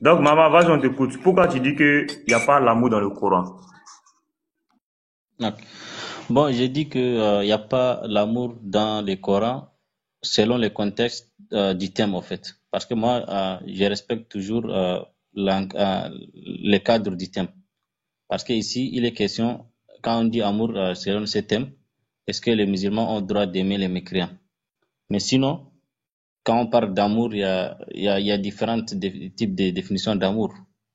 Donc, maman, vas-y, on t'écoute. Pourquoi tu dis qu'il n'y a pas l'amour dans le Coran? Ok. Bon, j'ai dit que y a pas l'amour dans le Coran selon le contexte du thème, en fait. Parce que moi, je respecte toujours le cadre du thème. Parce que ici, il est question, quand on dit amour selon ce thème, est-ce que les musulmans ont le droit d'aimer les mécréants? Mais sinon, quand on parle d'amour, il y a différents types de définitions d'amour.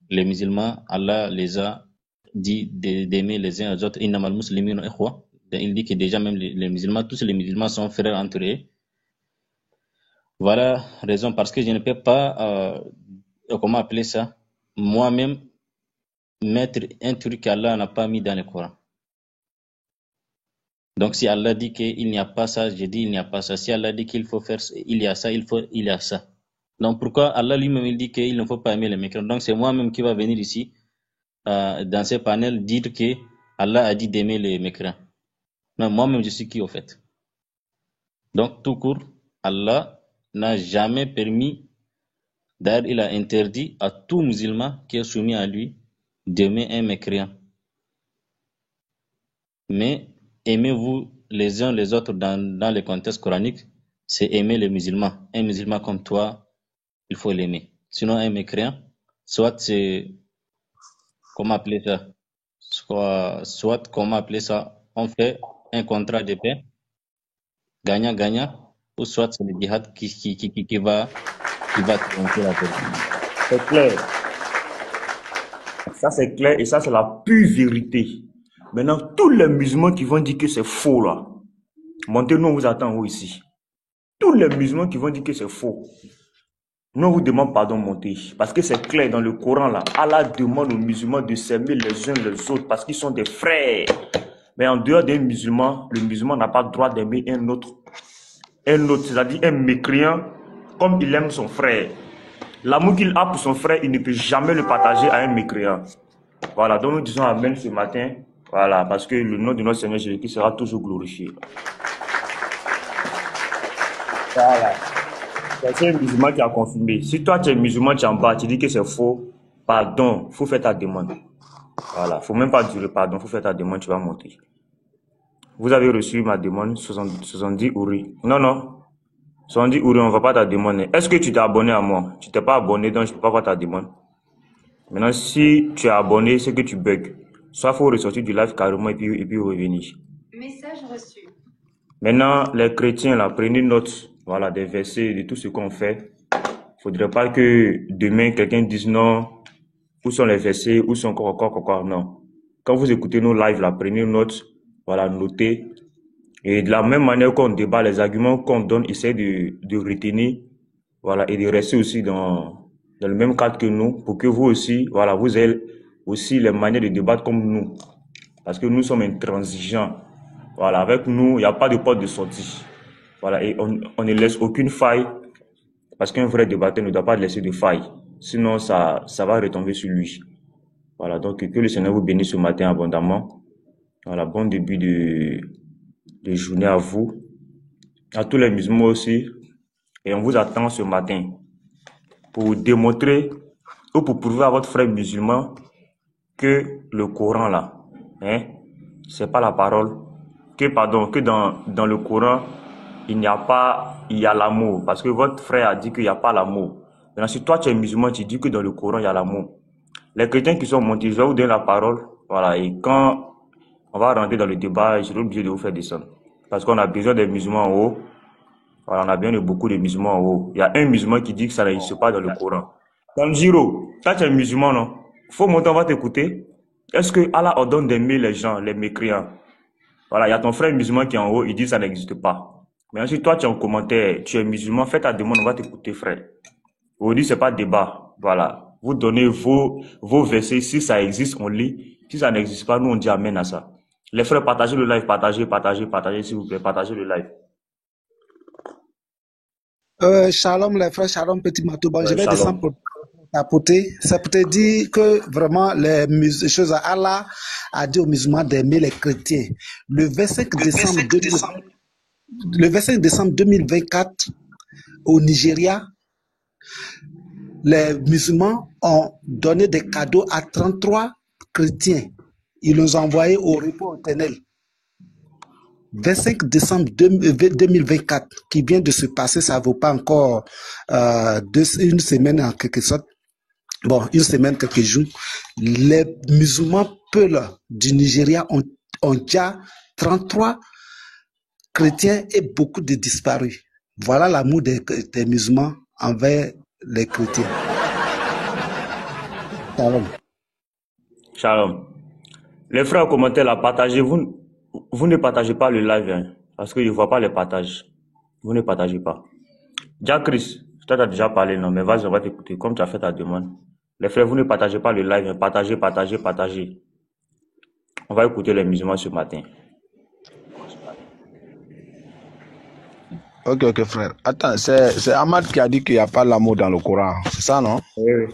Les musulmans, Allah les a dit d'aimer les uns aux autres. Innamal muslimina ikhwa. Il dit que déjà même les musulmans, tous les musulmans sont frères entre eux. Voilà raison parce que je ne peux pas, comment appeler ça, moi-même mettre un truc qu'Allah n'a pas mis dans le Coran. Donc si Allah dit qu'il n'y a pas ça, je dis il n'y a pas ça. Si Allah dit qu'il faut faire, il y a ça, il y a ça. Donc pourquoi Allah lui-même il dit qu'il ne faut pas aimer les mécréants? Donc c'est moi-même qui va venir ici dans ce panel dire que Allah a dit d'aimer les mécréants. Mais moi-même je suis qui au fait? Donc tout court, Allah n'a jamais permis, d'ailleurs il a interdit à tout musulman qui est soumis à lui d'aimer un mécréant. Mais aimez-vous les uns les autres dans le contexte coranique, c'est aimer les musulmans. Un musulman comme toi, il faut l'aimer. Sinon, un mécréant, soit c'est, comment appeler ça? Soit, comment appeler ça? On fait un contrat de paix, gagnant-gagnant, ou soit c'est le djihad qui va triompher la personne. C'est clair. Ça, c'est clair et ça, c'est la pure vérité. Maintenant, tous les musulmans qui vont dire que c'est faux, là, montez, nous, on vous attend, vous, ici. Tous les musulmans qui vont dire que c'est faux, nous, on vous demande pardon, montez. Parce que c'est clair dans le Coran, là. Allah demande aux musulmans de s'aimer les uns les autres parce qu'ils sont des frères. Mais en dehors des musulmans, le musulman n'a pas le droit d'aimer un autre, c'est-à-dire un mécréant, comme il aime son frère. L'amour qu'il a pour son frère, il ne peut jamais le partager à un mécréant. Voilà, donc nous disons Amen ce matin. Voilà, parce que le nom de notre Seigneur Jésus-Christ sera toujours glorifié. Voilà. C'est un musulman qui a confirmé. Si toi tu es musulman, tu es en bas, tu dis que c'est faux, pardon, il faut faire ta demande. Voilà, il ne faut même pas dire pardon, il faut faire ta demande, tu vas monter. Vous avez reçu ma demande, 70 Ouri. Non, non, 70 Ouri, on ne va pas ta demande. Est-ce que tu t'es abonné à moi? Tu t'es pas abonné, donc je ne peux pas voir ta demande. Maintenant, si tu es abonné, c'est que tu bugs. Soit il faut ressortir du live carrément et puis revenir. Message reçu. Maintenant, les chrétiens, là, prenez note, voilà, des versets, de tout ce qu'on fait. Il ne faudrait pas que demain, quelqu'un dise non, où sont les versets, où sont encore, non. Quand vous écoutez nos lives, là, prenez note, voilà, notez. Et de la même manière qu'on débat, les arguments qu'on donne, essayez de retenir, voilà, et de rester aussi dans le même cadre que nous, pour que vous aussi, voilà, vous ayez aussi les manières de débattre comme nous. Parce que nous sommes intransigeants. Voilà, avec nous, il n'y a pas de porte de sortie. Voilà, et on ne laisse aucune faille, parce qu'un vrai débatteur ne doit pas laisser de faille. Sinon, ça va retomber sur lui. Voilà, donc que le Seigneur vous bénisse ce matin abondamment. Voilà, bon début de journée à vous, à tous les musulmans aussi. Et on vous attend ce matin pour démontrer ou pour prouver à votre frère musulman que le Coran là, hein, c'est pas la parole, que dans le Coran, il y a l'amour. Parce que votre frère a dit qu'il n'y a pas l'amour. Maintenant, si toi tu es musulman, tu dis que dans le Coran, il y a l'amour. Les chrétiens qui sont montés, je vais vous donner la parole. Voilà, et quand on va rentrer dans le débat, je serai obligé de vous faire descendre. Parce qu'on a besoin des musulmans en haut. Voilà, on a besoin de beaucoup de musulmans en haut. Il y a un musulman qui dit que ça n'existe pas dans le Coran. Tanjiro, toi tu es musulman, non? Faut monter, on va t'écouter. Est-ce que Allah ordonne d'aimer les gens, les mécréants? Voilà, il y a ton frère musulman qui est en haut, il dit que ça n'existe pas. Mais ensuite, toi, tu es en commentaire, tu es musulman, fais ta demande, on va t'écouter, frère. Aujourd'hui, c'est pas débat. Voilà. Vous donnez vos versets. Si ça existe, on lit. Si ça n'existe pas, nous, on dit amen à ça. Les frères, partagez le live, partagez, s'il vous plaît, partagez le live. Shalom, les frères, shalom, petit Matouban. Je vais Shalom. descendre pour tapoter. C'est pour te dire que vraiment, les choses à Allah a dit aux musulmans d'aimer les chrétiens. Le 25 décembre 2024, au Nigeria, les musulmans ont donné des cadeaux à 33 chrétiens. Ils les ont envoyés au repos éternel. 25 décembre 2024, qui vient de se passer, ça ne vaut pas encore une semaine en quelque sorte. Bon, une semaine, quelques jours. Les musulmans peuls du Nigeria ont déjà 33 chrétiens et beaucoup de disparus. Voilà l'amour des musulmans envers les chrétiens. Shalom. Shalom. Les frères commentaires là, partagez. Vous ne partagez pas le live, hein, parce que je ne vois pas les partages. Vous ne partagez pas. Jack Chris, toi tu as déjà parlé, non, mais vas-y, on va t'écouter, comme tu as fait ta demande. Les frères, vous ne partagez pas le live, hein, partagez. On va écouter les musulmans ce matin. Ok, frère. Attends, c'est Ahmad qui a dit qu'il n'y a pas l'amour dans le Coran. C'est ça, non? Oui.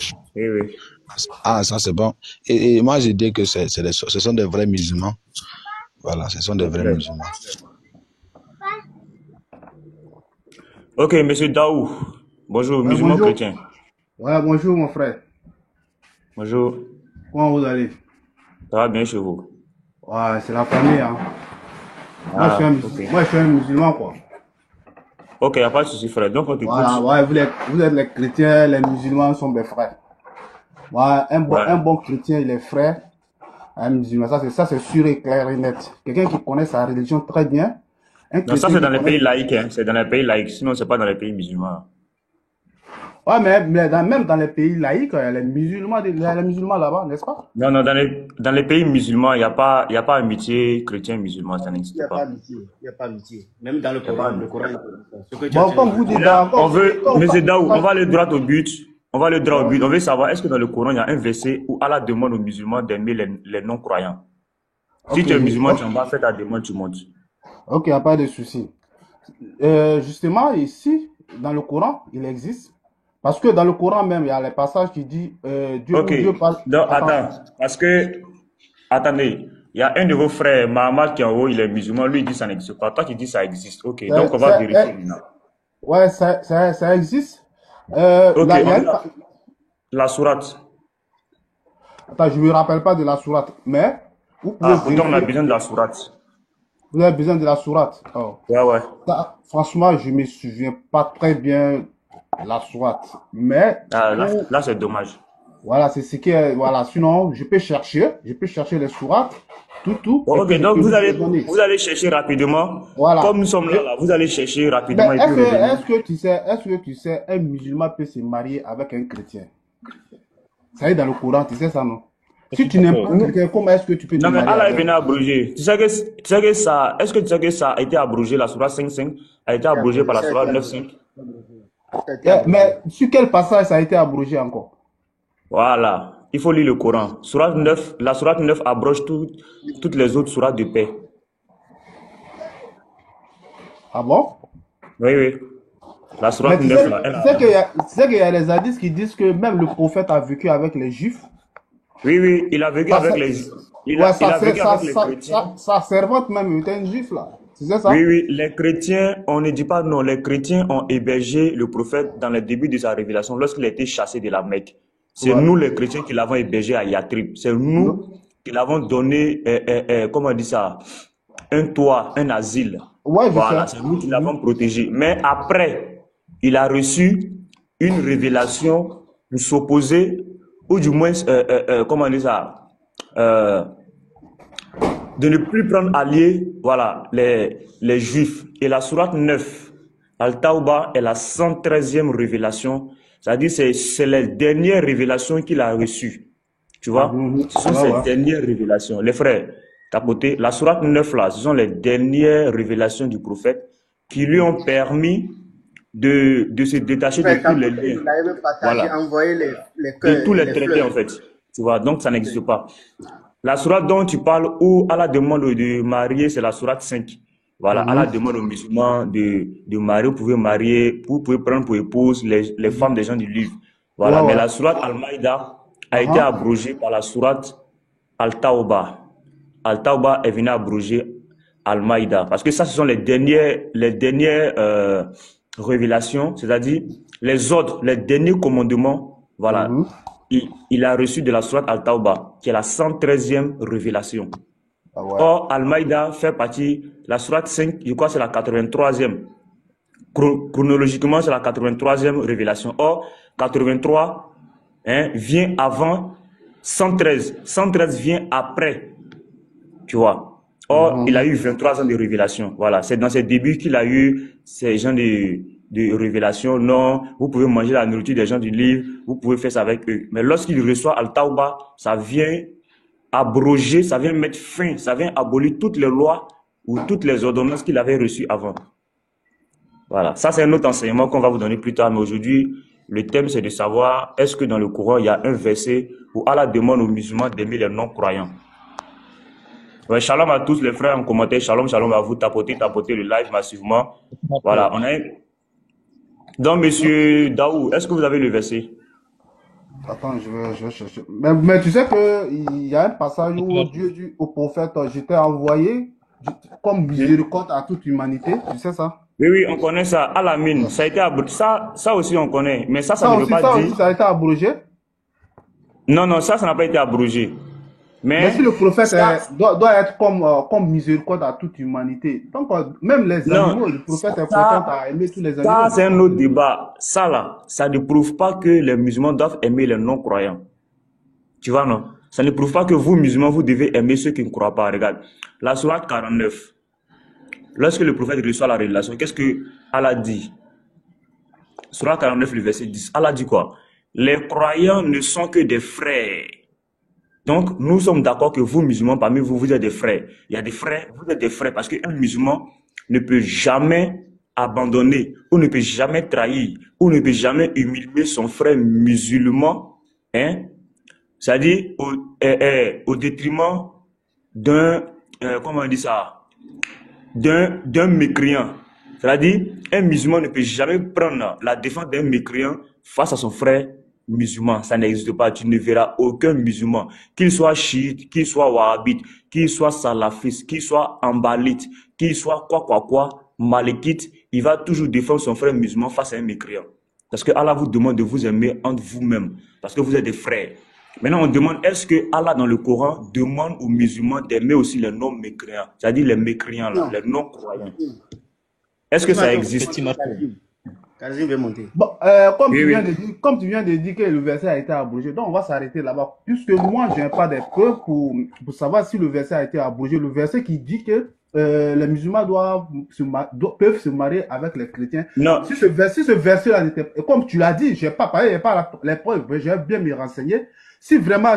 Ah, ça c'est bon. Et moi, je dis que ce sont des vrais musulmans. Voilà, ce sont des vrais musulmans. Ok, monsieur Daou. Bonjour, musulman bonjour. chrétien. Ouais, bonjour mon frère. Bonjour. Comment vous allez? Ça va bien chez vous? Ouais, c'est la famille, hein. Moi, je suis un musulman, quoi. Ok, il n'y a pas de souci, frère. Donc, on t'écoute. Voilà, ouais, vous êtes les chrétiens, les musulmans sont mes frères. Ouais, un bon chrétien, il est frère. Un musulman, ça c'est sûr et clair et net. Quelqu'un qui connaît sa religion très bien. Non, ça c'est dans les pays laïcs, hein. C'est dans les pays laïcs. Sinon, c'est pas dans les pays musulmans. Ouais, mais même dans les pays laïcs, il y a les musulmans là-bas, n'est-ce pas? Non, dans les pays musulmans, il n'y a pas amitié chrétien-musulman, ça n'existe pas. Il n'y a pas amitié. Même dans le Coran, Bon, comme vous dites, on veut, monsieur Daou, on va aller droit au but. On veut savoir, est-ce que dans le Coran, il y a un verset où Allah demande aux musulmans d'aimer les non-croyants? Si tu es musulman, tu en vas faire ta demande, tu montes. Ok, il n'y a pas de souci. Justement, ici, dans le Coran, il existe. Parce que dans le Coran même, il y a les passages qui disent Dieu parle. Donc, attends, parce que, attendez, il y a un de vos frères, Mahamad, qui est en haut, il est musulman, lui il dit ça n'existe pas. Toi qui dis ça existe. Ok, donc on va vérifier maintenant. Ouais, ça existe. Ok, la sourate. Attends, je ne me rappelle pas de la sourate, mais vous pouvez pourtant on a besoin de la sourate. Vous avez besoin de la sourate. Oh. Ouais. Ça, franchement, je ne me souviens pas très bien de la sourate. Mais là c'est dommage. Voilà, c'est ce qui est. Voilà, sinon, je peux chercher les sourates, tout. Bon, ok, donc vous allez chercher rapidement. Voilà. Comme nous sommes là, vous allez chercher rapidement. Est-ce que tu sais, un musulman peut se marier avec un chrétien? Ça est dans le Coran, tu sais ça, non? Si tu n'aimes pas quelqu'un, comment est-ce que tu peux te marier? Non, mais Allah est venu abroger. Tu sais que ça, est-ce que tu sais que ça a été abrogé, la sourate 5.5 a été abrogé par la sourate 9.5? Mais sur quel passage ça a été abrogé encore? Voilà, il faut lire le Coran. La sourate 9 abroge toutes les autres sourates de paix. Ah bon? Oui. La sourate 9 là. Tu sais qu'il y a les hadiths qui disent que même le prophète a vécu avec les juifs. Oui, il a vécu avec les juifs. Sa servante même était une juif là. Tu sais ça? Oui, les chrétiens, on ne dit pas non, les chrétiens ont hébergé le prophète dans les débuts de sa révélation lorsqu'il a été chassé de la Mecque. C'est nous les chrétiens qui l'avons hébergé à Yatrib. C'est nous qui l'avons donné, comment on dit ça, un toit, un asile. Ouais, voilà, c'est nous qui l'avons protégé. Mais après, il a reçu une révélation pour s'opposer, ou du moins, comment on dit ça, de ne plus prendre allié, voilà, les juifs. Et la sourate 9, Al-Tawbah, est la 113e révélation. C'est-à-dire c'est les dernières révélations qu'il a reçues. Tu vois? Ce sont ces dernières révélations. Les frères, tapoter, la sourate 9 là, ce sont les dernières révélations du prophète qui lui ont permis de se détacher de tous les liens. Voilà. De tous les traités en fait. Tu vois, donc ça n'existe pas. La sourate dont tu parles où Allah demande de marier, c'est la sourate 5. Voilà, Allah demande aux musulmans de marier, vous pouvez prendre pour épouse les femmes des gens du livre. Voilà, mais la sourate Al-Maïda a été abrogée par la sourate Al-Tawbah. Al-Tawbah est venue abroger Al-Maïda. Parce que ça, ce sont les dernières révélations, c'est-à-dire les ordres, les derniers commandements Voilà. Mhm. Il a reçu de la sourate Al-Tawbah, qui est la 113e révélation. Ah ouais. Or, Al-Maïda fait partie, la sourate 5, je crois que c'est la 83e. Chronologiquement, c'est la 83e révélation. Or, 83 vient avant 113. 113 vient après, tu vois. Or, il a eu 23 ans de révélation. Voilà, c'est dans ses débuts qu'il a eu ces gens de révélation. Non, vous pouvez manger la nourriture des gens du livre, vous pouvez faire ça avec eux. Mais lorsqu'il reçoit Al-Tawbah, ça vient abroger, ça vient mettre fin, ça vient abolir toutes les lois ou toutes les ordonnances qu'il avait reçues avant. Voilà, ça c'est un autre enseignement qu'on va vous donner plus tard, mais aujourd'hui, le thème c'est de savoir est-ce que dans le Coran il y a un verset où Allah demande aux musulmans d'aimer les non-croyants. Ouais, shalom à tous les frères en commentaire, shalom, shalom à vous, tapotez le live massivement. Voilà, on a. Donc, monsieur Daou, est-ce que vous avez le verset? Attends, je vais chercher. Mais tu sais qu'il y a un passage où Dieu dit au prophète, je t'ai envoyé comme miséricorde à toute l'humanité. Tu sais ça? Oui, oui, on connaît ça. Alamine, ça a été ça aussi on connaît. Mais ça ne veut pas ça dire. aussi, ça a été abrogé? Non, non, ça n'a pas été abrogé. Mais si le prophète doit être comme miséricorde à toute l'humanité. Donc, même les animaux, le prophète est content à aimer tous les animaux. Ça, c'est un autre débat. Ça, là, ça ne prouve pas que les musulmans doivent aimer les non-croyants. Tu vois, non? Ça ne prouve pas que vous, musulmans, vous devez aimer ceux qui ne croient pas. Regarde, la sourate 49. Lorsque le prophète reçoit la révélation, qu'est-ce que Allah dit? Sourate 49, le verset 10. Allah dit quoi? Les croyants ne sont que des frères. Donc, nous sommes d'accord que vous, musulmans, parmi vous, vous êtes des frères. Il y a des frères, vous êtes des frères, parce qu'un musulman ne peut jamais abandonner, ou ne peut jamais trahir, ou ne peut jamais humilier son frère musulman, c'est-à-dire au détriment d'un, comment on dit ça, d'un mécréant. C'est-à-dire, un musulman ne peut jamais prendre la défense d'un mécréant face à son frère musulman. Ça n'existe pas. Tu ne verras aucun musulman, qu'il soit chiite, qu'il soit wahhabite, qu'il soit salafiste, qu'il soit ambalite, qu'il soit quoi, malékite, il va toujours défendre son frère musulman face à un mécréant. Parce que Allah vous demande de vous aimer entre vous-même, parce que vous êtes des frères. Maintenant, on demande, est-ce que Allah, dans le Coran, demande aux musulmans d'aimer aussi les non-mécréants, c'est-à-dire les mécréants, là, les non-croyants? Est-ce que ça existe? Karim veut monter. Bon, comme tu viens de dire que le verset a été abrogé, donc on va s'arrêter là-bas. Puisque moi, je n'ai pas des preuves pour savoir si le verset a été abrogé. Le verset qui dit que les musulmans peuvent se marier avec les chrétiens. Non. Si ce verset-là n'était... Comme tu l'as dit, je n'ai pas parlé, il n'y a pas les preuves, j'ai bien me renseigner. Si vraiment,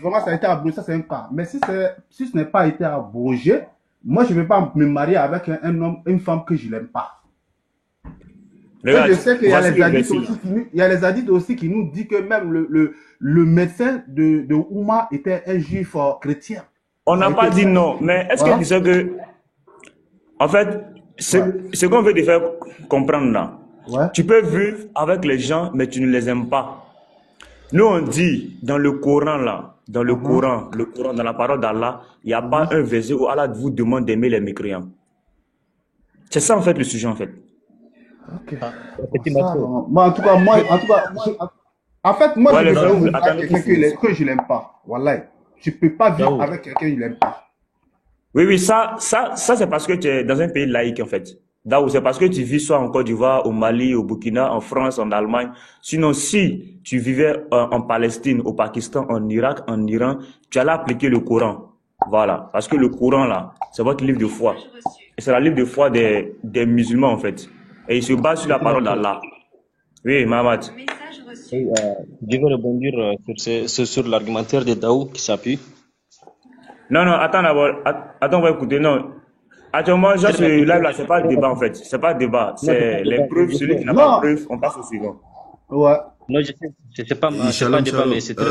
vraiment ça a été abrogé, ça c'est un cas. Mais si ce n'est pas été abrogé, moi je ne vais pas me marier avec un homme, une femme que je n'aime pas. Regarde, je sais qu'il y a les hadiths aussi qui nous disent que même le médecin de Ouma était un juif chrétien. On n'a pas dit non, mais est-ce que tu sais que, en fait, ce qu'on veut te faire comprendre là, tu peux vivre avec les gens, mais tu ne les aimes pas. Nous, on dit dans le Coran, là, dans le Coran, dans la parole d'Allah, il n'y a pas un verset où Allah vous demande d'aimer les mécréants. C'est ça, en fait, le sujet, en fait. Ok. Moi, en tout cas, en fait, moi, je ne peux pas quelqu'un que je n'aime pas. Voilà. Je ne peux pas vivre avec quelqu'un que je n'aime pas. Oui, ça c'est parce que tu es dans un pays laïque, en fait. Daou, c'est parce que tu vis soit en Côte d'Ivoire, au Mali, au Burkina, en France, en Allemagne. Sinon, si tu vivais en Palestine, au Pakistan, en Irak, en Iran, tu allais appliquer le Coran. Voilà. Parce que le Coran, là, c'est votre livre de foi. Et c'est le livre de foi des musulmans, en fait. Et il se base sur la parole d'Allah. Oui, Mohamed. Je vais rebondir sur l'argumentaire de Daou qui s'appuie. Non, attends d'abord. Attends, on va écouter. Non. Actuellement, genre, ce live-là, c'est pas un débat, en fait. C'est pas un débat. C'est les preuves. Celui qui n'a pas de preuves, on passe au suivant. Ouais. Non, je sais pas, c'est pas un débat, mais c'est très...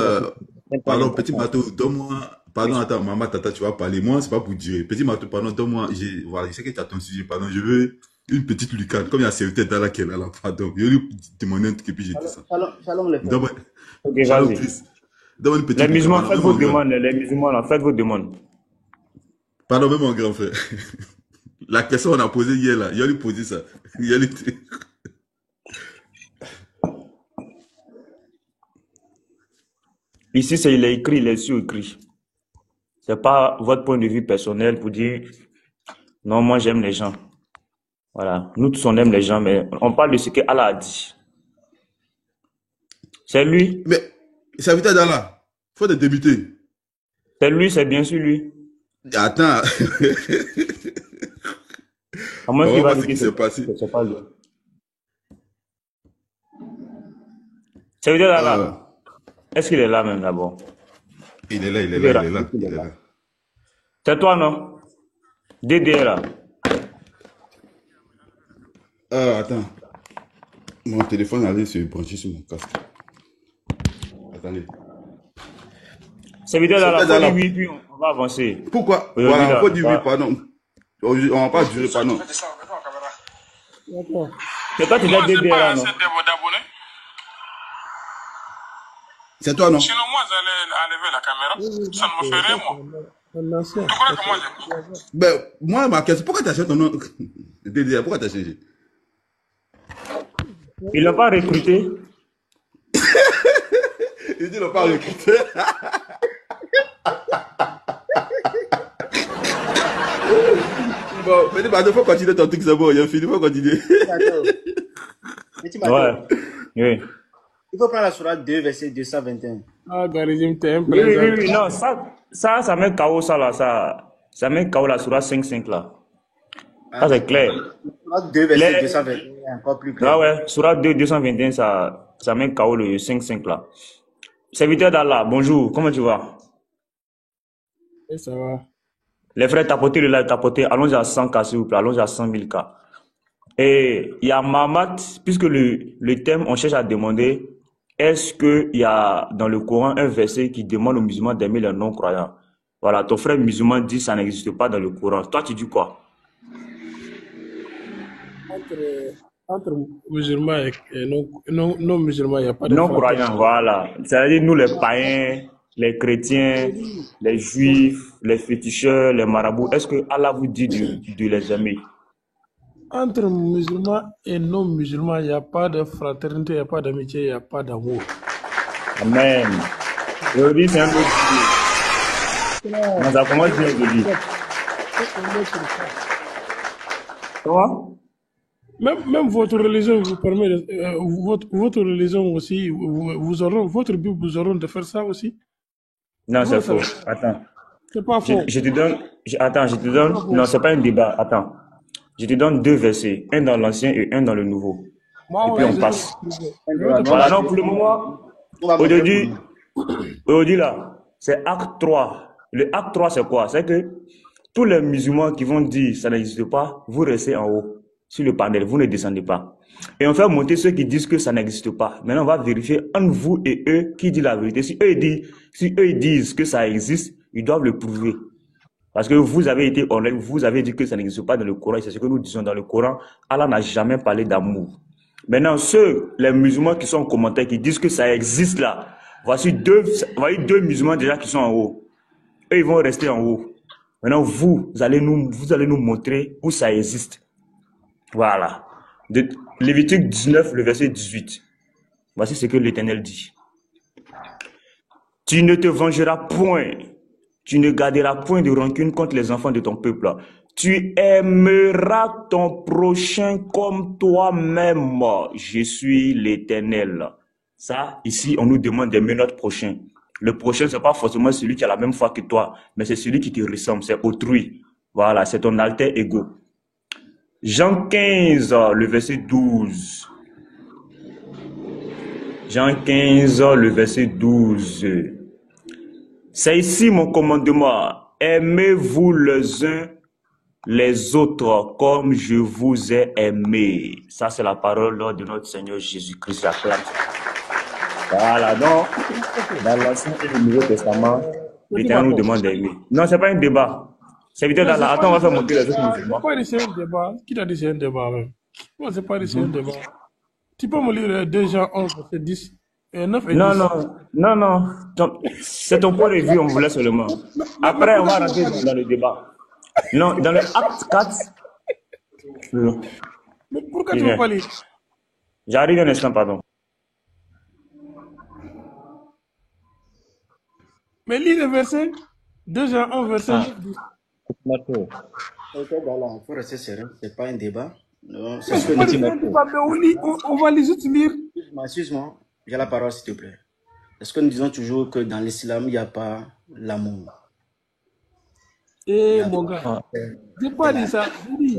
Pardon, petit Matou, donne-moi... Pardon, attends, maman, tata, tu vas parler. Moi, c'est pas pour dire. Petit Matou, pardon, donne-moi... Voilà, je sais que tu as ton sujet, pardon. Je veux une petite lucane. Comme il y a certaines dans laquelle elle a pardon. Je vais lui demander un truc et puis j'ai dit ça. Shalom les frères. Ok, vas-y. Donne une petite les musulmans, faites vos demandes. Les musulmans, là, faites vos demandes. Pardon, même mon grand frère. La question qu'on a posée hier, là, il a lui posé ça. Il a lui... Ici, c'est il est écrit, il est sur-écrit. C'est pas votre point de vue personnel pour dire, non, moi j'aime les gens. Voilà. Nous tous on aime les gens, mais on parle de ce que Allah a dit. C'est lui. Mais, serviteur d'Allah, faut de débuter. C'est lui, c'est bien sûr lui. Attends. À moins On qu'il va va voir ce dire qui que s'est passé. c'est pas lui. Serviteur Euh, d'Allah, est-ce qu'il est là même d'abord? il est là, il est Il est là, là. il est là, Il il est est là. là. C'est toi, non? Dédé est là. Attends. Mon téléphone allait se brancher sur mon casque. Attendez. Serviteur d'Allah, Serviteur faut dire d'Allah, oui, puis on va avancer. pourquoi? Aujourd'hui, Voilà, là, faut dire oui, voilà. pardon. On va pas durer, pardon. D'accord. C'est toi qui Moi, as c'est Dédé pas là, assez non? d'abonnés. C'est toi, non? Sinon, moi, j'allais enlever la caméra. Oui, Ça ne me fait rien, moi. un ancien. Tu crois que moi, j'ai... Ben, moi, ma question, pourquoi t'as changé ton nom? Dédé, pourquoi t'as changé? Ils l'ont pas recruté. Il dit, il n'a pas recruté. Bon, mais il faut continuer ton truc, c'est bon, il a fini, il faut continuer. Petit bateau. Ouais. Oui. Il faut prendre la sourate 2, verset 221. Ah, Garizim, t'es un Oui, oui, présent. oui, non, ça met KO ça là, ça met KO la Surah 5.5 là. Ça c'est clair. Sourate 2, verset Les- 221 est encore plus clair. Ah ouais, Surah 2, 221, ça met KO le 5.5 là. Serviteur d'Allah, bonjour, comment tu vas? Et ça va. Les frères, tapotez le live, tapotez, allons-y à 100K s'il vous plaît, allons-y à 100 000 K. Et il y a Mahamat, puisque le thème, on cherche à demander, est-ce qu'il y a dans le Coran un verset qui demande aux musulmans d'aimer les non-croyants? Voilà, ton frère musulman dit que ça n'existe pas dans le Coran. Toi, tu dis quoi? Entre musulmans et non musulmans, il n'y a pas de Non-croyants, voilà. C'est-à-dire nous les païens, les chrétiens, les juifs, les féticheurs, les marabouts. Est-ce que Allah vous dit de les aimer? Entre musulmans et non musulmans, il n'y a pas de fraternité, il n'y a pas d'amitié, il n'y a pas d'amour. Amen. Aujourd'hui, c'est un peu difficile. Non, ça commence bien aujourd'hui. Comment? Même votre religion vous permet, votre religion aussi, votre Bible vous auront de faire ça aussi. Non, c'est Comment faux. ça? Attends. C'est pas faux. Je te donne. Attends, je te donne. Non, c'est pas un débat. Attends. Je te donne deux versets. Un dans l'Ancien et un dans le Nouveau. Et puis on passe. Voilà, non, pour le moment, aujourd'hui là, c'est acte 3. Le acte 3, c'est quoi? C'est que tous les musulmans qui vont dire ça n'existe pas, vous restez en haut, sur le panel, vous ne descendez pas. Et on fait monter ceux qui disent que ça n'existe pas. Maintenant, on va vérifier entre vous et eux qui dit la vérité. Si eux disent que ça existe, ils doivent le prouver. Parce que vous avez été honnête, vous avez dit que ça n'existe pas dans le Coran. C'est ce que nous disons dans le Coran. Allah n'a jamais parlé d'amour. Maintenant, les musulmans qui sont en commentaire, qui disent que ça existe là, voici deux musulmans déjà qui sont en haut. Eux, ils vont rester en haut. Maintenant, vous allez nous montrer où ça existe. Voilà. De Lévitique 19, le verset 18. Voici ce que l'Éternel dit. Tu ne te vengeras point. Tu ne garderas point de rancune contre les enfants de ton peuple. Tu aimeras ton prochain comme toi-même. Je suis l'Éternel. Ça, ici, on nous demande d'aimer notre prochain. Le prochain, ce n'est pas forcément celui qui a la même foi que toi, mais c'est celui qui te ressemble, c'est autrui. Voilà, c'est ton alter ego. Jean 15, le verset 12. Jean 15, le verset 12. C'est ici mon commandement. Aimez-vous les uns les autres comme je vous ai aimé. Ça, c'est la parole de notre Seigneur Jésus-Christ. Voilà, donc, dans l'Ancien et le Nouveau Testament, l'Éternel nous demande d'aimer. Non, ce n'est pas un débat. C'est vite dans la... Attends, on va faire monter les autres musulmans. C'est pas un débat. Qui t'a dit c'est un débat même? Moi, c'est pas un débat. Tu peux me lire 2 Jean 11, verset 10 et 9 et 10. Non. C'est ton point de vue, on voulait seulement. Après, on va rentrer dans le débat. Non, dans le acte 4. Mais pourquoi tu ne veux pas lire? J'arrive un instant, pardon. Mais lis le verset. 2 Jean 1, verset Ah, 9 dit. Marco. Ok, voilà, il faut rester serein. C'est pas un débat. Non, c'est ce que Pourquoi nous Petit tu fais un Marco. débat? Mais on va les juste lire. Excuse-moi, j'ai la parole, s'il te plaît. Est-ce que nous disons toujours que dans l'islam, il n'y a pas l'amour? Il y Eh a mon gars, Ah, j'ai c'est pas la dit ça.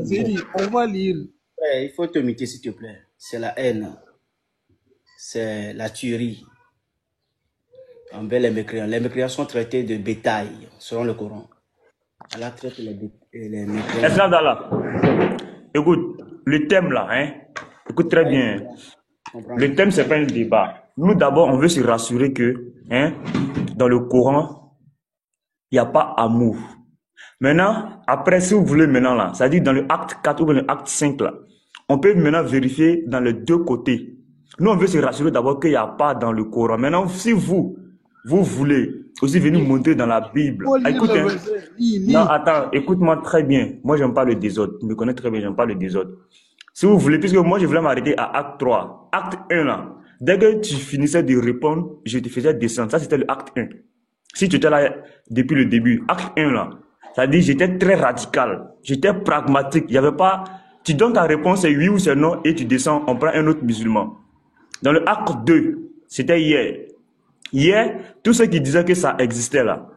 J'ai dit, on va lire. Ouais, il faut te muter, s'il te plaît. C'est la haine. C'est la tuerie envers les mécréants. Les mécréants sont traités de bétail, selon le Coran. Allah traite les mécréants. Esclave d'Allah. Écoute, le thème là, hein, écoute très bien. Comprends? Le thème, c'est pas un débat. Nous, d'abord, on veut se rassurer que, hein, dans le Coran, il n'y a pas amour. Maintenant, après, si vous voulez maintenant là, c'est-à-dire dans le acte 4 ou dans le acte 5 là, on peut maintenant vérifier dans les deux côtés. Nous, on veut se rassurer d'abord qu'il n'y a pas dans le Coran. Maintenant, si vous voulez aussi venir montrer dans la Bible. Faut lire Écoute, le hein. verset. Lis. Non, attends, écoute-moi très bien. Moi, j'aime pas le désordre. Tu me connais très bien, j'aime pas le désordre. Si vous voulez, puisque moi, je voulais m'arrêter à acte 3. Acte 1, là. Dès que tu finissais de répondre, je te faisais descendre. Ça, c'était le acte 1. Si tu étais là depuis le début, acte 1, là. Ça dit, j'étais très radical. J'étais pragmatique. Il y avait pas, tu donnes ta réponse, c'est oui ou c'est non, et tu descends, on prend un autre musulman. Dans le acte 2, c'était hier. Hier, tous ceux qui disaient que ça existait là,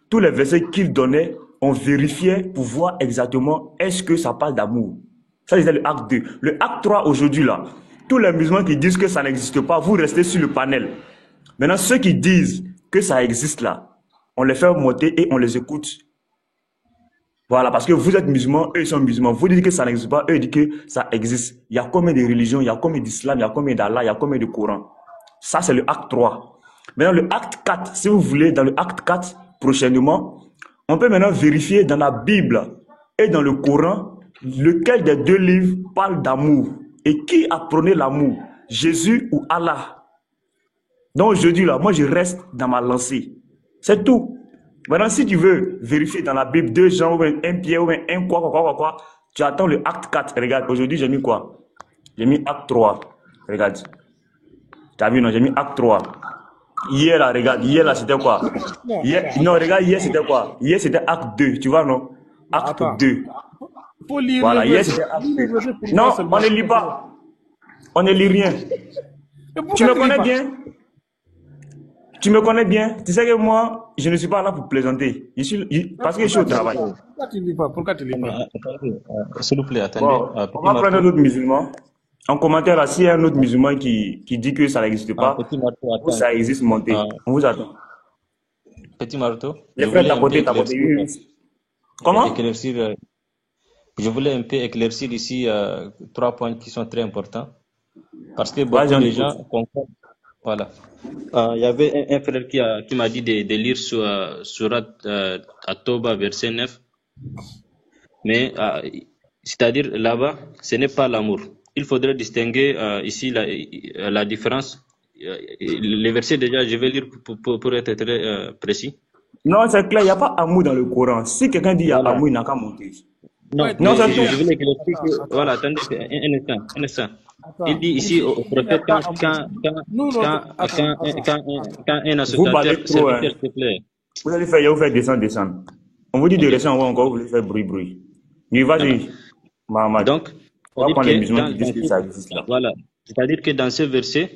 tous les versets qu'ils donnaient, on vérifiait pour voir exactement est-ce que ça parle d'amour. Ça, c'était le acte 2. Le acte 3 aujourd'hui là, tous les musulmans qui disent que ça n'existe pas, vous restez sur le panel. Maintenant, ceux qui disent que ça existe là, on les fait monter et on les écoute. Voilà, parce que vous êtes musulmans, eux ils sont musulmans. Vous dites que ça n'existe pas, eux ils disent que ça existe. Il y a combien de religions, il y a combien d'islam, il y a combien d'Allah, il y a combien de Coran. Ça, c'est le acte 3. Maintenant, le acte 4, si vous voulez, dans le acte 4, prochainement, on peut maintenant vérifier dans la Bible et dans le Coran, lequel des deux livres parle d'amour. Et qui a prôné l'amour, Jésus ou Allah? Donc aujourd'hui, là, moi, je reste dans ma lancée. C'est tout. Maintenant, si tu veux vérifier dans la Bible 2 Jean ou un Pierre ou un quoi, tu attends le acte 4. Regarde, aujourd'hui, j'ai mis quoi? J'ai mis acte 3. Regarde. Tu as vu, non? J'ai mis acte 3. Hier, là, regarde. Hier, là, c'était quoi? Non, regarde, hier, c'était quoi? Hier, c'était acte 2. Tu vois, non? Acte 2. Faut lire Voilà, le hier, verset. c'était acte Lis le 2. verset pour Non, voir seulement. on ne lit pas. On ne lit rien. Mais pourquoi Tu me lis connais pas? bien? Tu me connais bien. Tu sais que moi, je ne suis pas là pour plaisanter. Parce que je suis au travail. Pourquoi tu lis pas? Pourquoi tu lis pas? Attendez, s'il vous plaît, attendez. Bon, Petit on va prendre un Marco. autre musulman. En commentaire, là, s'il y a un autre musulman qui dit que ça n'existe pas, Petit Marco, ou attends. ça existe, montez. On vous attend. Petit Marteau, Les je frères voulais un peu tapoter, oui, oui. Comment? éclaircir, je voulais un peu éclaircir ici 3 points qui sont très importants. Parce que beaucoup Vas-y, on de écoute. gens comprennent. Voilà. Il y avait un frère qui m'a dit de lire sur Surat At-Tawbah, verset 9. Mais c'est-à-dire là-bas, ce n'est pas l'amour. Il faudrait distinguer ici la différence. Les versets déjà, je vais lire pour être très précis. Non, c'est clair, il n'y a pas amour dans le Coran. Si quelqu'un dit qu'il y a Voilà. amour, il n'a qu'à monter. Non, Ouais, Non, mais c'est je tout. voulais éclaircir que, voilà, attendez, un instant. Il dit ici au prophète, quand un Vous parlez associateur, trop, hein. serviteur, s'il te plaît. Vous allez faire descendre. On vous dit de Ok. rester en haut encore, vous voulez faire bruit. Mais vas-y, Mohamed. Donc, On va c'est-à-dire prendre les que musulmans qui disent que ça existe là. voilà, c'est-à-dire que dans ce verset,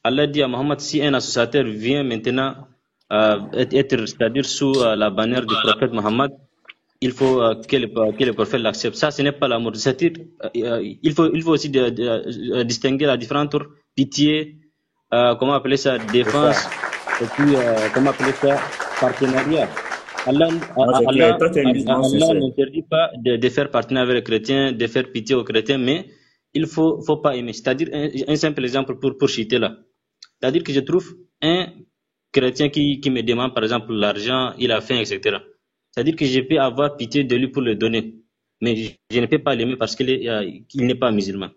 Allah dit à Mohammed, si un associateur vient maintenant être, c'est-à-dire sous la bannière du prophète Mohammed, il faut que le prophète l'accepte. Ça, ce n'est pas l'amour. C'est-à-dire, il faut aussi distinguer la différence entre pitié, comment appeler ça, défense, et puis, comment appeler ça, partenariat. Allah Non, c'est clair. Toi, tu es un musulman sincère. n'interdit pas de faire partenariat avec les chrétiens, de faire pitié aux chrétiens, mais il faut pas aimer. C'est-à-dire, un simple exemple pour citer là. C'est-à-dire que je trouve un chrétien qui me demande, par exemple, l'argent, il a faim, etc. C'est-à-dire que je peux avoir pitié de lui pour le donner, mais je ne peux pas l'aimer parce qu'il n'est pas musulman.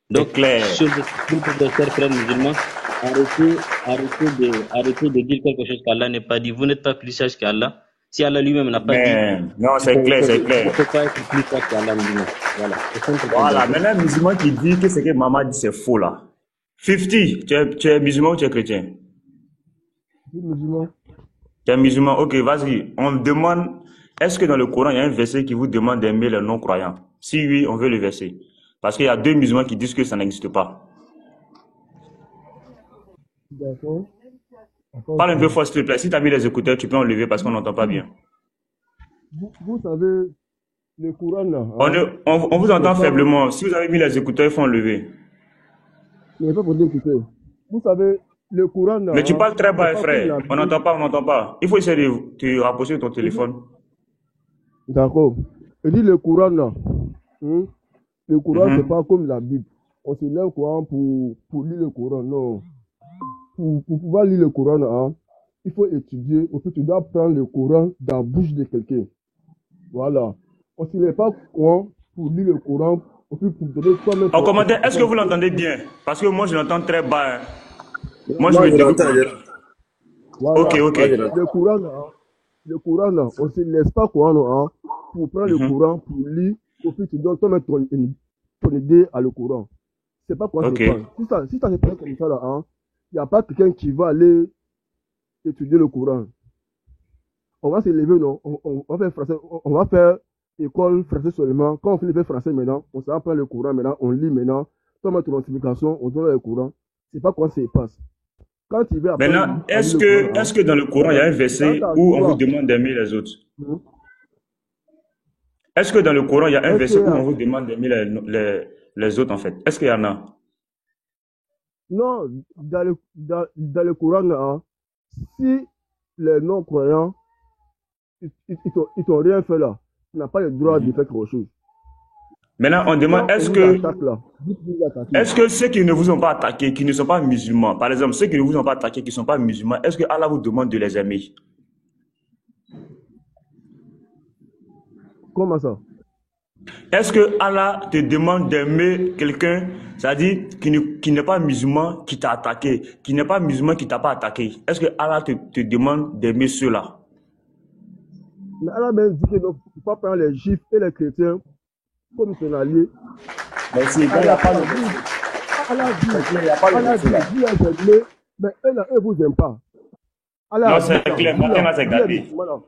C'est Donc, clair. sur les chers frères musulmans, arrêtez de dire quelque chose qu'Allah n'a pas dit. Vous n'êtes pas plus sage qu'Allah. Si Allah lui-même n'a pas Mais, non, dit, c'est clair, c'est il ne clair. peut pas être plus sage qu'Allah musulman. Voilà. C'est simple comme Voilà, ça. maintenant, un musulman qui dit que ce que maman dit, c'est faux là. 50, tu es musulman ou tu es chrétien? Dis musulman. Tu es musulman, ok, vas-y. On demande, est-ce que dans le Coran, il y a un verset qui vous demande d'aimer les non-croyants? Si oui, on veut le verset. Parce qu'il y a deux musulmans qui disent que ça n'existe pas. D'accord. D'accord, Parle un peu frère. fort, s'il te plaît. Si tu as mis les écouteurs, tu peux enlever parce qu'on n'entend pas bien. Vous savez, le Coran, là, On, hein, on vous n'est entend pas, faiblement. Si vous avez mis les écouteurs, il faut enlever. n'est pas pour l'écouter. Vous savez, le Coran, là, Mais tu hein, parles très c'est bas, pas comme frère. la On Bible. n'entend pas, on n'entend pas. Il faut essayer de te rapprocher de ton Je dis, téléphone. d'accord. Je dis le Coran, là, hein, le Coran, c'est Mhm. pas comme la Bible. On se lève Coran pour lire le Coran, non. Pour pouvoir lire le Coran, hein, il faut étudier. Au fait, tu dois prendre le Coran dans la bouche de quelqu'un. Voilà. On ne se lève pas Coran pour lire le Coran, au fait, pour donner toi-même En ton commentaire, est-ce que vous interprétation. l'entendez bien? Parce que moi, je l'entends très bas. Hein. Moi, je Moi, me je débrouille l'entends. pour l'entendre. Voilà. Ok, ok. Moi, je l'entends. Le Coran, là, on ne se laisse pas Coran, hein, pour prendre le Mhm. Coran, pour lire, au fait, tu donnes toi-même ton idée à le Coran. C'est pas quoi Ok. se passe. Si ça se passe comme ça, là, hein, il n'y a pas quelqu'un qui va aller étudier le Coran. On va se lever, non, on va faire français, on va faire école français seulement. Quand on finit de faire français maintenant, on s'en prend le Coran maintenant, on lit maintenant, toi-même ton notification, on donne le Coran. C'est pas quoi ça se passe. Quand tu veux apprendre Maintenant, à lire le Coran, est-ce que dans le Coran, il y a un verset dans ta où on vous joie, demande d'aimer les autres? hein, Est-ce que dans le Coran, il y a un est-ce verset que, où on vous demande d'aimer les autres, en fait? Est-ce qu'il y en a? non, dans le Coran, hein, si les non-croyants, ils t'ont rien fait là, tu n'as pas le droit de Mhm. faire quelque chose. Maintenant, on demande, Quand on vous attaque là, vous attaquez. est-ce que ceux qui ne vous ont pas attaqué, qui ne sont pas musulmans, par exemple, ceux qui ne vous ont pas attaqué, qui ne sont pas musulmans, est-ce que Allah vous demande de les aimer? Comment ça? Est-ce que Allah te demande d'aimer quelqu'un, c'est-à-dire qui n'est pas musulman, qui t'a attaqué, qui n'est pas musulman, qui t'a pas attaqué? Est-ce que Allah te demande d'aimer ceux-là? Mais Allah même dit que ne faut pas prendre les juifs et les chrétiens comme son allié. Mais c'est quand il n'y a pas Allah de dit, verset. Allah dit, C'est clair, il n'y a pas de Allah verset dit, là. vous les aimez, mais eux là, eux vous aiment pas. Allah Non, a dit c'est ça, clair. vous Maintenant, là, c'est vous les gâté. musulmans là.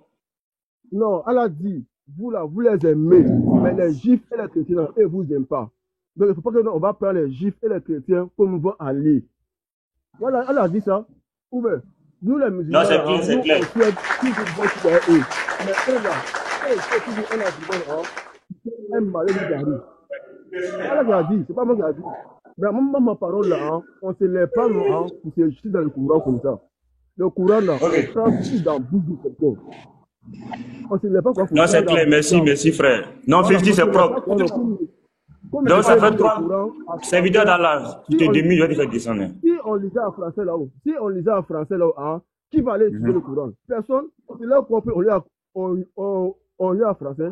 Non, Allah dit, vous là, vous les aimez, mais les juifs et les chrétiens là, eux vous aiment pas. Donc il ne faut pas que on va prendre les juifs et les chrétiens comme vos alliés. Voilà, Allah a dit ça. Ou bien, nous les Non, musulmans c'est là, clair, hein, c'est nous clair. on souhaite toujours bon sur eux. Mais eux là, eux, c'est toujours un argument, hein, un malheur qui arrive. C'est Allah qui a dit, c'est pas moi qui a dit. Mais moi, ma parole là, hein, on se lève pas nous, hein, pour se jeter dans le courant comme ça. Le courant là, on Ok. prend tout dans le bouche de quelqu'un. On se lève pas quoi pour Non, prendre c'est dans clair. Merci, dans- merci, frère. Non, Voilà, 50, on se c'est lève pas propre. quoi, comme Donc, ça quelqu'un fait lit le trois courant à serviteurs français. d'Allah. Tu Si te on, diminues, je vais te faire descendre. si on lisait en français là-haut, si on lisait en français là-haut, hein, qui va aller étudier Mhm. le courant? Personne. C'est là qu'on peut, on lit en français.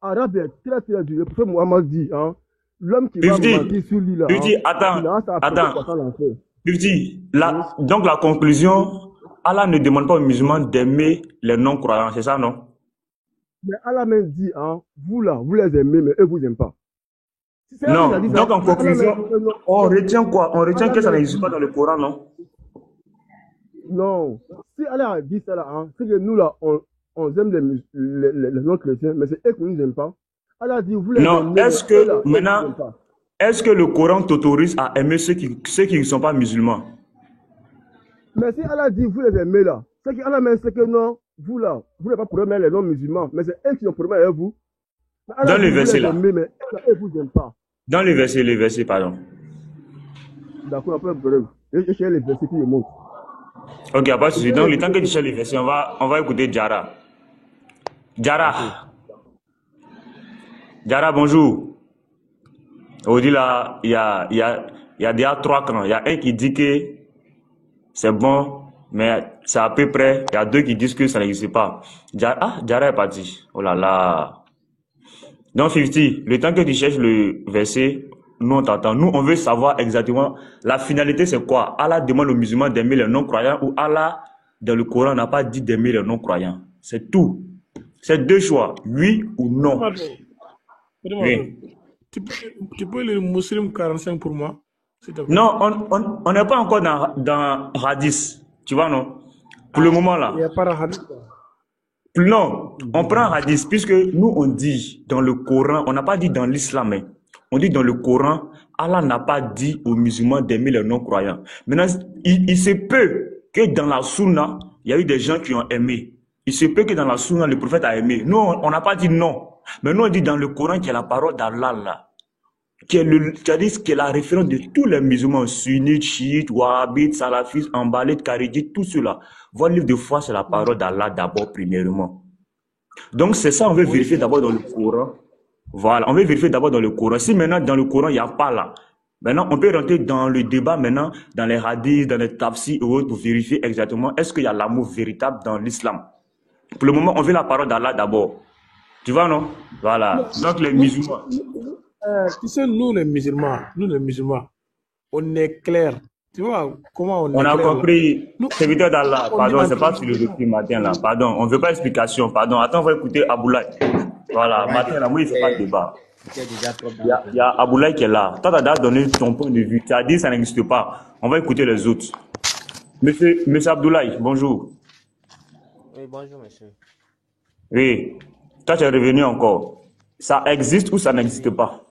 Arabe est très très dur. Le prophète Mohammed dit, hein, l'homme qui va 50, mentir sur lui là, hein, 50, il attends, aura sa propre attends. poisson l'enfer. 50, donc la conclusion, Allah ne demande pas aux musulmans d'aimer les non-croyants, c'est ça, non? Mais Allah même dit, hein, vous là, vous les aimez, mais eux vous aiment pas. C'est Allah qui a Non, dit ça. donc en Allah même, conclusion, on retient quoi? On retient Allah que ça même n'existe dit, pas dans le Coran, non? non. Si Allah a dit ça là, hein, c'est que nous là, on aime les non-chrétiens, mais c'est eux qui nous aiment pas. Allah a dit, vous les Non, aimez, mais est-ce eux là, que eux vous aiment maintenant, pas. est-ce que le Coran t'autorise à aimer ceux qui ne sont pas musulmans? Mais si Allah dit, vous les aimez là, c'est que Allah même sait que non, vous là, vous n'avez pas problème avec les non-musulmans, mais c'est eux qui ont problème avec vous. Mais Allah Dans le dit, vous verset les là. aimez, mais eux là, eux vous aiment pas. Dans le verset, pardon. D'accord, après le problème. Et je cherche les versets qui montrent. Ok, pas de Je souci. cherche Donc, les le temps que versets tu cherches les versets, on va écouter Jara. Jara. Ok. Jara, bonjour. On dit là, il y a déjà trois camps. Il y a un qui dit que c'est bon, mais c'est à peu près. Il y a deux qui disent que ça n'existe pas. Jara est parti. Oh là là. Donc, 50, le temps que tu cherches le verset, nous on t'entend. Nous, on veut savoir exactement la finalité, c'est quoi? Allah demande aux musulmans d'aimer les non-croyants ou Allah, dans le Coran, n'a pas dit d'aimer les non-croyants. C'est tout. C'est deux choix, oui ou non. Pardon, pardon. Oui. Tu peux lire Muslim 45 pour moi, s'il te plaît? Non, on n'est pas encore dans Hadith. Tu vois, non? Pour le moment là. Il n'y a pas de hadith. Non, on prend un hadith, puisque nous on dit dans le Coran, on n'a pas dit dans l'islam, hein. On dit dans le Coran, Allah n'a pas dit aux musulmans d'aimer les non-croyants. Maintenant, il se peut que dans la sunna, il y a eu des gens qui ont aimé. Il se peut que dans la sunna, le prophète a aimé. Nous, on n'a pas dit non. Mais nous, on dit dans le Coran qu'il y a la parole d'Allah là, qui est la référence de tous les musulmans, sunnites, chiites, wahhabites, salafistes, ambalites, kharijites, tout cela. Votre livre de foi, c'est la parole d'Allah d'abord, premièrement. Donc, c'est ça, on veut vérifier d'abord dans le Coran. Voilà, on veut vérifier d'abord dans le Coran. Si maintenant, dans le Coran, il n'y a pas là, maintenant, on peut rentrer dans le débat maintenant, dans les hadiths, dans les tafsirs et autres, pour vérifier exactement est-ce qu'il y a l'amour véritable dans l'islam. Pour le moment, on veut la parole d'Allah d'abord. Tu vois, non? Voilà. Donc, les musulmans. Tu sais, nous les musulmans, on est clair. Tu vois comment on est On a clair, compris. Serviteur d'Allah, on pardon, dit c'est pas philosophie matin là. Pardon, on ne veut pas explication. Pardon, attends, on va écouter Aboulaye. Voilà, matin là, moi, il ne fait pas de débat. Il y a Aboulaye qui est là. Toi, tu as donné ton point de vue. Tu as dit que ça n'existe pas. On va écouter les autres. Monsieur Abdoulaye, bonjour. Oui, bonjour, monsieur. Oui, toi, tu es revenu encore. Ça existe ou ça n'existe pas?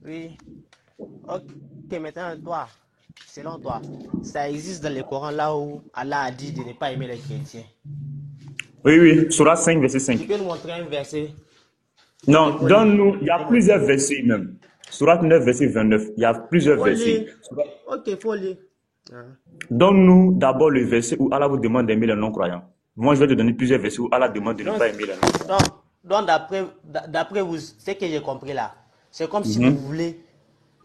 Oui. Ok, maintenant, toi, selon toi, ça existe dans le Coran là où Allah a dit de ne pas aimer les chrétiens. Oui, oui, Surah 5, verset 5. Tu peux nous montrer un verset? Non, donne-nous, il y a plusieurs versets même. Surah 9, verset 29, il y a plusieurs versets. Ok, faut lire. Donne-nous d'abord le verset où Allah vous demande d'aimer les non-croyants. Moi, je vais te donner plusieurs versets où Allah demande de ne pas aimer les non-croyants. Donc d'après vous, ce que j'ai compris là, c'est comme si vous voulez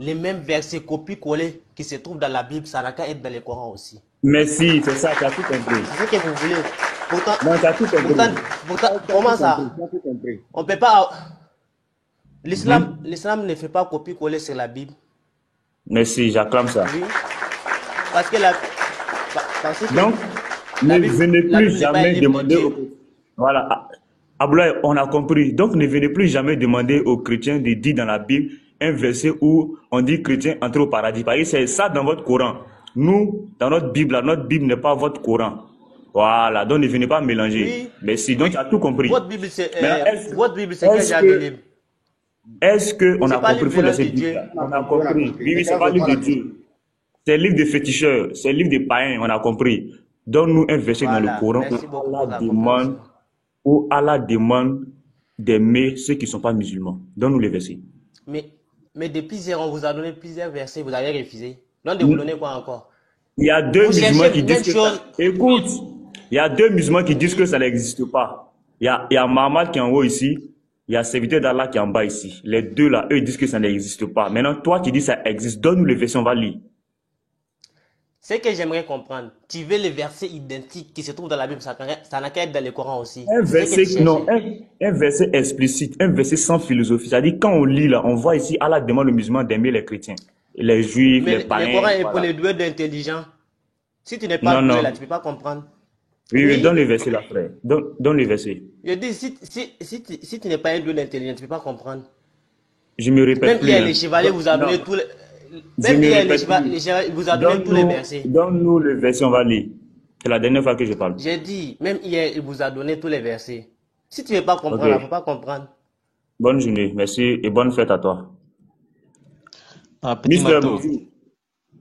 les mêmes versets copier-coller qui se trouvent dans la Bible, ça n'a qu'à être dans le Coran aussi. Merci, c'est ça, tu as tout compris. C'est ce que vous voulez. Pourtant, non, tu as tout compris. Pourtant, comment ça? On ne peut pas. L'islam ne fait pas copier-coller sur la Bible. Merci, j'acclame ça. Oui. Parce que donc, ne venez plus jamais demander aux... Voilà. Aboulaye, on a compris. Donc, ne venez plus jamais demander aux chrétiens de dire dans la Bible un verset où on dit chrétien entre au paradis. Parce que c'est ça dans votre Coran. Nous, dans notre Bible n'est pas votre Coran. Voilà. Donc, ne venez pas mélanger. Oui. Merci. Donc, tu as tout compris. Votre Bible, c'est quel genre de livre? Est-ce qu'on a compris? Il faut laisser Bible. On a compris. Oui, c'est pas le livre de Dieu. C'est le livre des féticheurs. C'est le livre des païens. On a compris. Donne-nous un verset dans le Coran où Allah demande d'aimer ceux qui ne sont pas musulmans. Donne-nous les versets. Mais depuis hier, on vous a donné plusieurs versets, vous avez refusé. Donc de vous donner quoi encore? Il y a deux musulmans qui disent que ça... Écoute, il y a deux musulmans qui disent que ça n'existe pas. Il y a Mahamat qui est en haut ici, il y a serviteur d'Allah qui est en bas ici. Les deux là, eux, ils disent que ça n'existe pas. Maintenant, toi qui dis que ça existe, donne-nous les versets, on va lire. Ce que j'aimerais comprendre, tu veux les versets identiques qui se trouvent dans la Bible, ça n'a qu'à être dans le Coran aussi. Un verset explicite, un verset sans philosophie. C'est-à-dire, quand on lit là, on voit ici, Allah demande aux musulmans d'aimer les chrétiens, les juifs, les païens. Le Coran est pour les doués d'intelligents. Si tu n'es pas doué là, tu ne peux pas comprendre. Oui, donne les versets là, frère. Donne les versets. Je dis, si tu n'es pas un doué d'intelligent, tu ne peux pas comprendre. Je me répète plus. Même hier, les chevaliers vous a donné tous les... Même hier, les chevaliers vous a donné tous les versets. Donne-nous le verset, on va lire. C'est la dernière fois que je parle. J'ai dit, même hier, il vous a donné tous les versets. Si tu ne veux pas comprendre, il ne faut pas comprendre. Bonne journée, merci et bonne fête à toi. Petit Mato.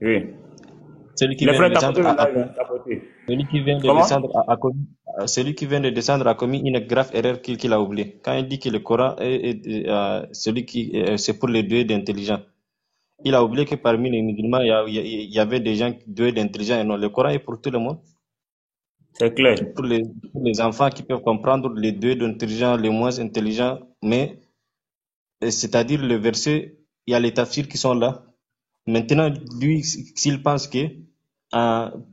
Oui. Celui qui vient de descendre a commis une grave erreur qu'il a oubliée. Quand il dit que le Coran c'est pour les doués d'intelligence, il a oublié que parmi les musulmans, il y avait des gens doués d'intelligence et non. Le Coran est pour tout le monde. C'est clair. Pour les enfants qui peuvent comprendre les doués d'intelligence, les moins intelligents, mais c'est-à-dire le verset, il y a les tafsirs qui sont là. Maintenant, lui, s'il pense que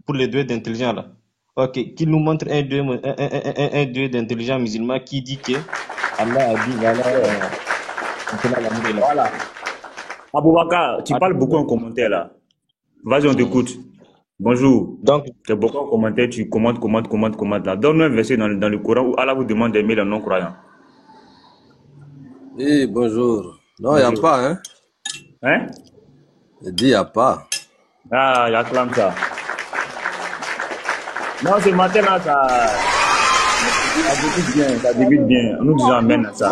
pour les doués d'intelligence là, ok, qu'il nous montre un doué d'intelligence musulman qui dit que Allah a dit voilà. Aboubakar, tu parles beaucoup en commentaire là. Vas-y, on t'écoute. Bonjour. Donc, tu es beaucoup en commentaire, tu commentes là. Donne-nous un verset dans le Coran où Allah vous demande d'aimer les non-croyants. Oui, bonjour. Non, il n'y a pas, hein? Hein? Je dis, il n'y a pas. Ah, j'acclame ça. Non, ce matin-là, ça débute bien, ça débute bien. Nous disons amen à ça.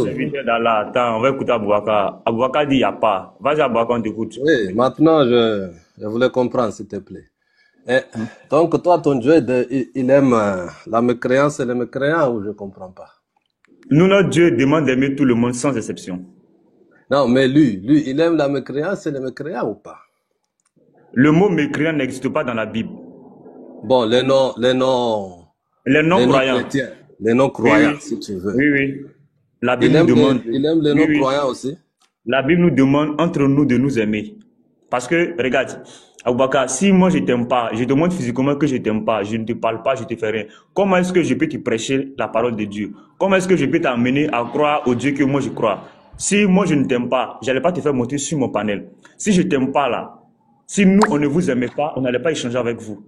Serviteur d'Allah, attends, on va écouter Aboubakar. Aboubakar dit il n'y a pas. Vas-y, Aboubakar, on t'écoute. Oui, maintenant, je voulais comprendre, s'il te plaît. Donc, toi, ton Dieu, il aime la mécréance et les mécréants, ou je ne comprends pas? Nous, notre Dieu demande d'aimer tout le monde sans exception. Non, mais lui, il aime la mécréance et les mécréants ou pas? Le mot mécréant n'existe pas dans la Bible. Bon, les non-croyants. Les non-croyants, Oui. si tu veux. Oui, oui. La Bible nous demande. Il aime les Oui, oui. non-croyants aussi. La Bible nous demande entre nous de nous aimer. Parce que, regarde, Aboubakar, si moi je t'aime pas, je te montre physiquement que je t'aime pas, je ne te parle pas, je te fais rien, comment est-ce que je peux te prêcher la parole de Dieu? Comment est-ce que je peux t'amener à croire au Dieu que moi je crois? Si moi je ne t'aime pas, j'allais pas te faire monter sur mon panel. Si je t'aime pas là, si nous on ne vous aimait pas, on n'allait pas échanger avec vous.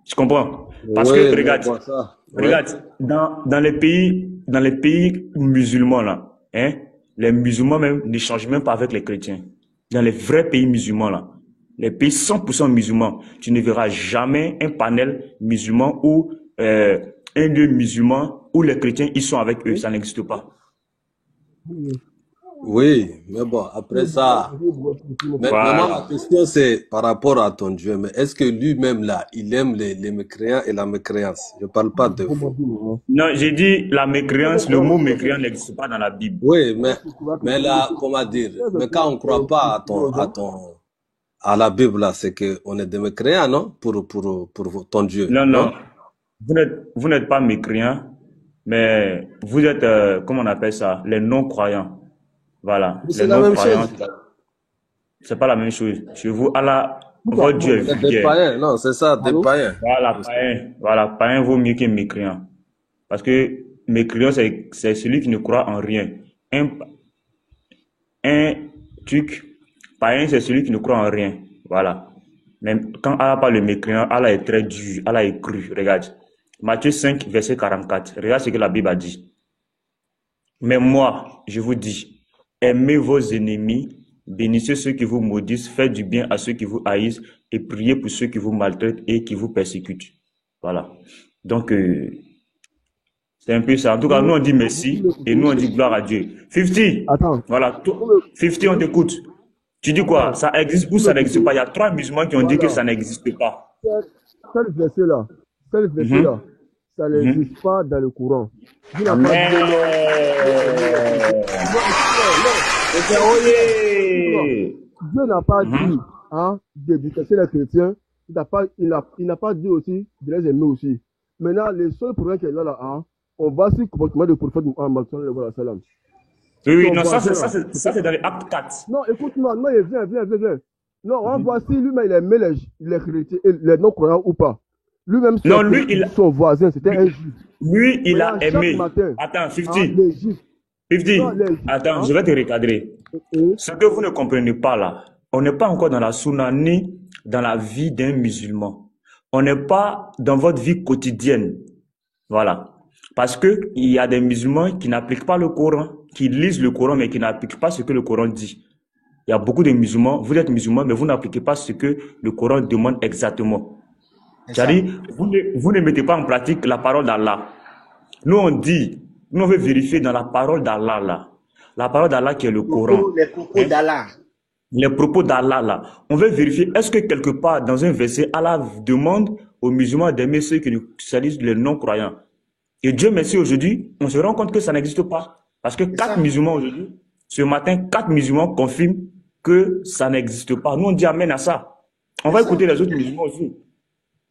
Je comprends. Parce Oui, que, mais regarde, bon, ça, regarde, dans les pays musulmans là, hein, les musulmans même n'échangent même pas avec les chrétiens. Dans les vrais pays musulmans là, les pays 100% musulmans, tu ne verras jamais un panel musulman ou un lieu musulman où les chrétiens ils sont avec eux, ça n'existe pas. oui, mais bon, après ça, mais moi, Voilà. ma question c'est par rapport à ton Dieu, mais est-ce que lui-même là, il aime les mécréants et la mécréance? Je parle pas de vous. Non, j'ai dit la mécréance, le mot mécréant n'existe pas dans la Bible. Oui, mais là, comment dire, mais quand on croit pas à la Bible là, c'est que on est des mécréants, non? Pour ton Dieu, Non, non? non, vous n'êtes pas mécréants, mais vous êtes, comment on appelle ça, les non-croyants. Voilà, Mais les c'est la même non-croyants, chose. c'est pas la même chose. Chez vous, Allah, votre Dieu est C'est des vulgaire. païens, non, c'est ça, des païens. Voilà, païen vaut mieux que mécréant. Parce que mécréant, c'est celui qui ne croit en rien. Un truc, païen, c'est celui qui ne croit en rien. Voilà. Mais quand Allah parle de mécréant, Allah est très dur, Allah est cru. Regarde. Matthieu 5, verset 44. Regarde ce que la Bible a dit. Mais moi, je vous dis, aimez vos ennemis, bénissez ceux qui vous maudissent, faites du bien à ceux qui vous haïssent et priez pour ceux qui vous maltraitent et qui vous persécutent. Voilà. Donc, c'est un peu ça. En tout cas, nous on dit merci et nous on dit gloire à Dieu. 50, Attends. voilà. 50, on t'écoute. Tu dis quoi? Ça existe ou ça n'existe pas? Il y a 3 musulmans qui ont dit que ça n'existe pas. Quel verset-là, ça n'existe pas dans le Coran. Dieu n'a pas dit Dieu n'a pas dit de détester les chrétiens. Il n'a pas dit aussi de les aimer aussi. Maintenant, les seuls problèmes qu'il y a là, on va sur le comportement du prophète Muhammad sallallahu alayhi wa sallam. Oui, non, ça c'est dans les actes 4. Non, écoute-moi, non, viens. Non, on voit si lui-même il aimait les chrétiens, les non-croyants ou pas. Lui-même, son voisin, c'était un juif. Lui, il a aimé. Matin, Attends, 50. Attends, je vais te recadrer. Ce que vous ne comprenez pas là, on n'est pas encore dans la sunna ni dans la vie d'un musulman. On n'est pas dans votre vie quotidienne. Voilà. Parce que il y a des musulmans qui n'appliquent pas le Coran, qui lisent le Coran mais qui n'appliquent pas ce que le Coran dit. Il y a beaucoup de musulmans, vous êtes musulmans mais vous n'appliquez pas ce que le Coran demande exactement. C'est-à-dire, vous ne mettez pas en pratique la parole d'Allah. Nous on dit, nous on veut vérifier dans la parole d'Allah là. La parole d'Allah qui est le Coran. Les propos d'Allah. Les propos d'Allah là. On veut vérifier, est-ce que quelque part dans un verset, Allah demande aux musulmans d'aimer ceux qui salissent les non-croyants. Et Dieu merci aujourd'hui, on se rend compte que ça n'existe pas. Parce que 4 musulmans aujourd'hui, ce matin, 4 musulmans confirment que ça n'existe pas. Nous on dit amen à ça. On va écouter les autres musulmans aussi.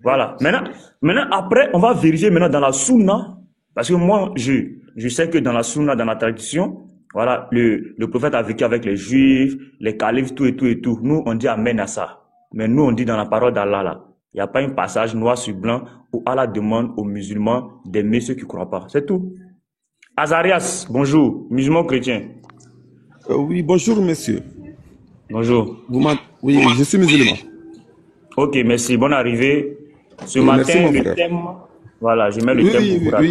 Voilà. Maintenant, après, on va vérifier maintenant dans la sunna. Parce que moi, je sais que dans la sunna, dans la tradition, voilà, le prophète a vécu avec les juifs, les califes, tout et tout et tout. Nous, on dit amen à ça. Mais nous, on dit dans la parole d'Allah, là, il n'y a pas un passage noir sur blanc où Allah demande aux musulmans d'aimer ceux qui ne croient pas. C'est tout. Azarias, bonjour, musulman chrétien. Oui, bonjour, monsieur. Bonjour. Oui, je suis musulman. Ok, merci. Bonne arrivée. Ce Oui, matin, merci, le thème... Voilà, je mets le thème pour vous.